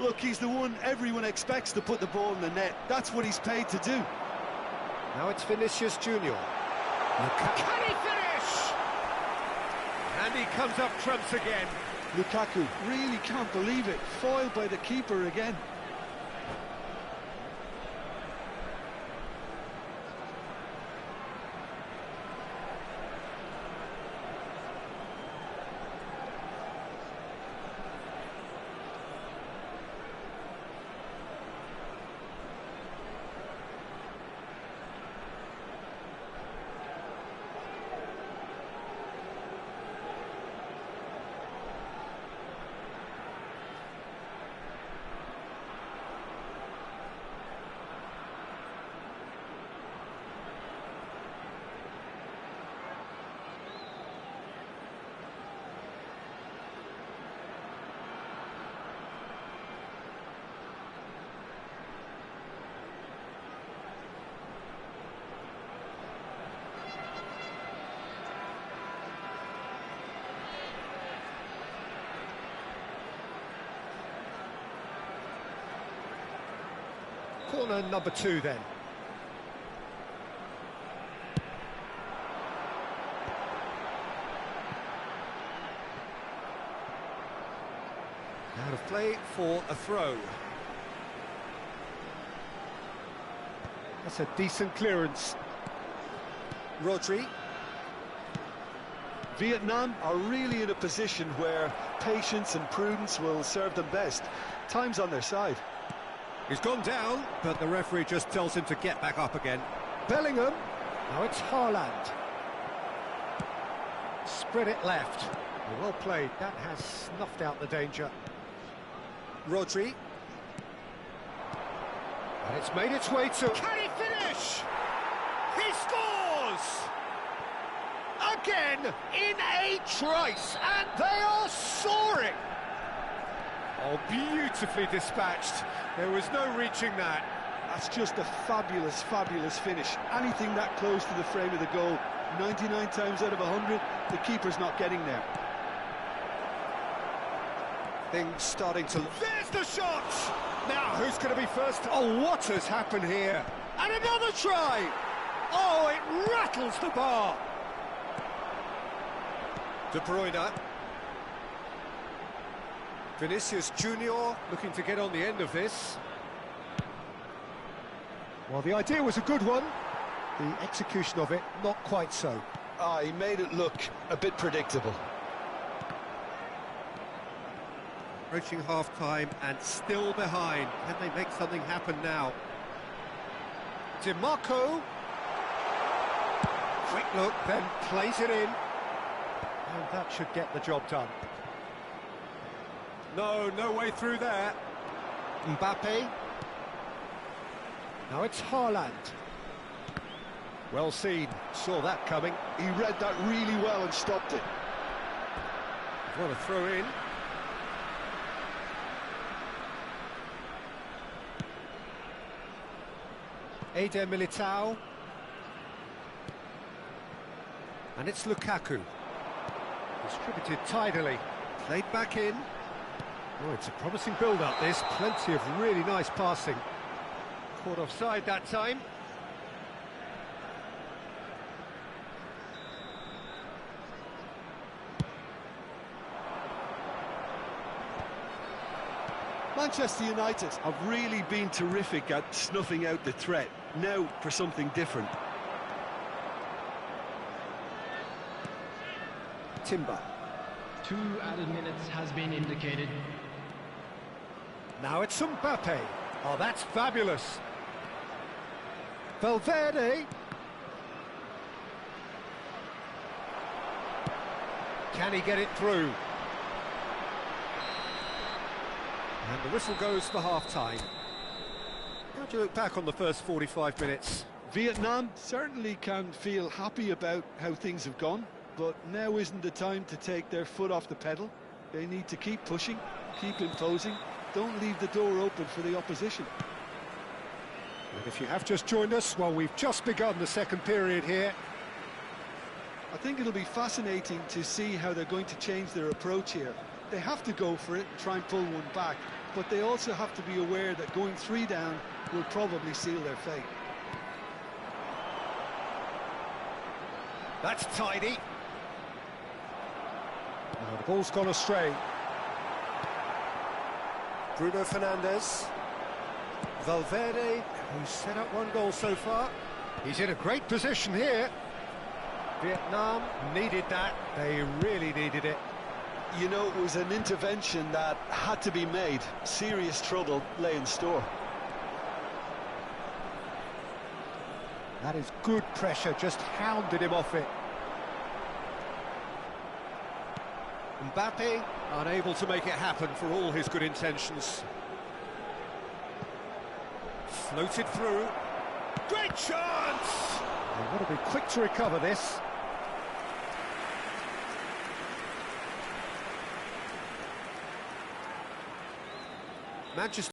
Look, he's the one everyone expects to put the ball in the net. That's what he's paid to do. Now it's Vinicius Junior. Can he finish? And he comes up trumps again. Lukaku really can't believe it. Foiled by the keeper again. Corner number 2 then. Out of play for a throw. That's a decent clearance. Rodri. Vietnam are really in a position where patience and prudence will serve them best. Time's on their side. He's gone down, but the referee just tells him to get back up again. Bellingham. Now it's Haaland. Spread it left. Well played. That has snuffed out the danger. Rodri. And it's made its way to... Can he finish? He scores! Again, in a trice, and they are soaring! Oh, beautifully dispatched. There was no reaching that. That's just a fabulous, fabulous finish. Anything that close to the frame of the goal, 99 times out of 100, the keeper's not getting there. Things starting to... There's the shot! Now, who's going to be first? Oh, what has happened here? And another try! Oh, it rattles the bar! De Bruyne. Vinicius Junior looking to get on the end of this. Well, the idea was a good one. The execution of it, not quite so. He made it look a bit predictable. Approaching half-time and still behind. Can they make something happen now? DiMarco. Quick look, then plays it in. And that should get the job done. No way through there. Mbappe. Now it's Haaland. Well seen, saw that coming. He read that really well and stopped it. What a throw in. Eder Militao. And it's Lukaku. Distributed tidily. Played back in. Oh, it's a promising build-up, this. Plenty of really nice passing. Caught offside that time. Manchester United have really been terrific at snuffing out the threat. Now for something different. Timber. 2 added minutes has been indicated. Now it's Mbappe. Oh, that's fabulous. Valverde. Can he get it through? And the whistle goes for half-time. How do you look back on the first 45 minutes? Vietnam certainly can feel happy about how things have gone, but now isn't the time to take their foot off the pedal. They need to keep pushing, keep imposing, don't leave the door open for the opposition. And if you have just joined us, well, we've just begun the second period here. I think it'll be fascinating to see how they're going to change their approach here. They have to go for it and try and pull one back, but they also have to be aware that going 3 down will probably seal their fate. That's tidy. Now the ball's gone astray. Bruno Fernandes. Valverde, who's set up 1 goal so far. He's in a great position here. Vietnam needed that. They really needed it. You know, it was an intervention that had to be made. Serious trouble lay in store. That is good pressure, just hounded him off it. Mbappe, unable to make it happen for all his good intentions. Floated through. Great chance! They've got to be quick to recover this. Manchester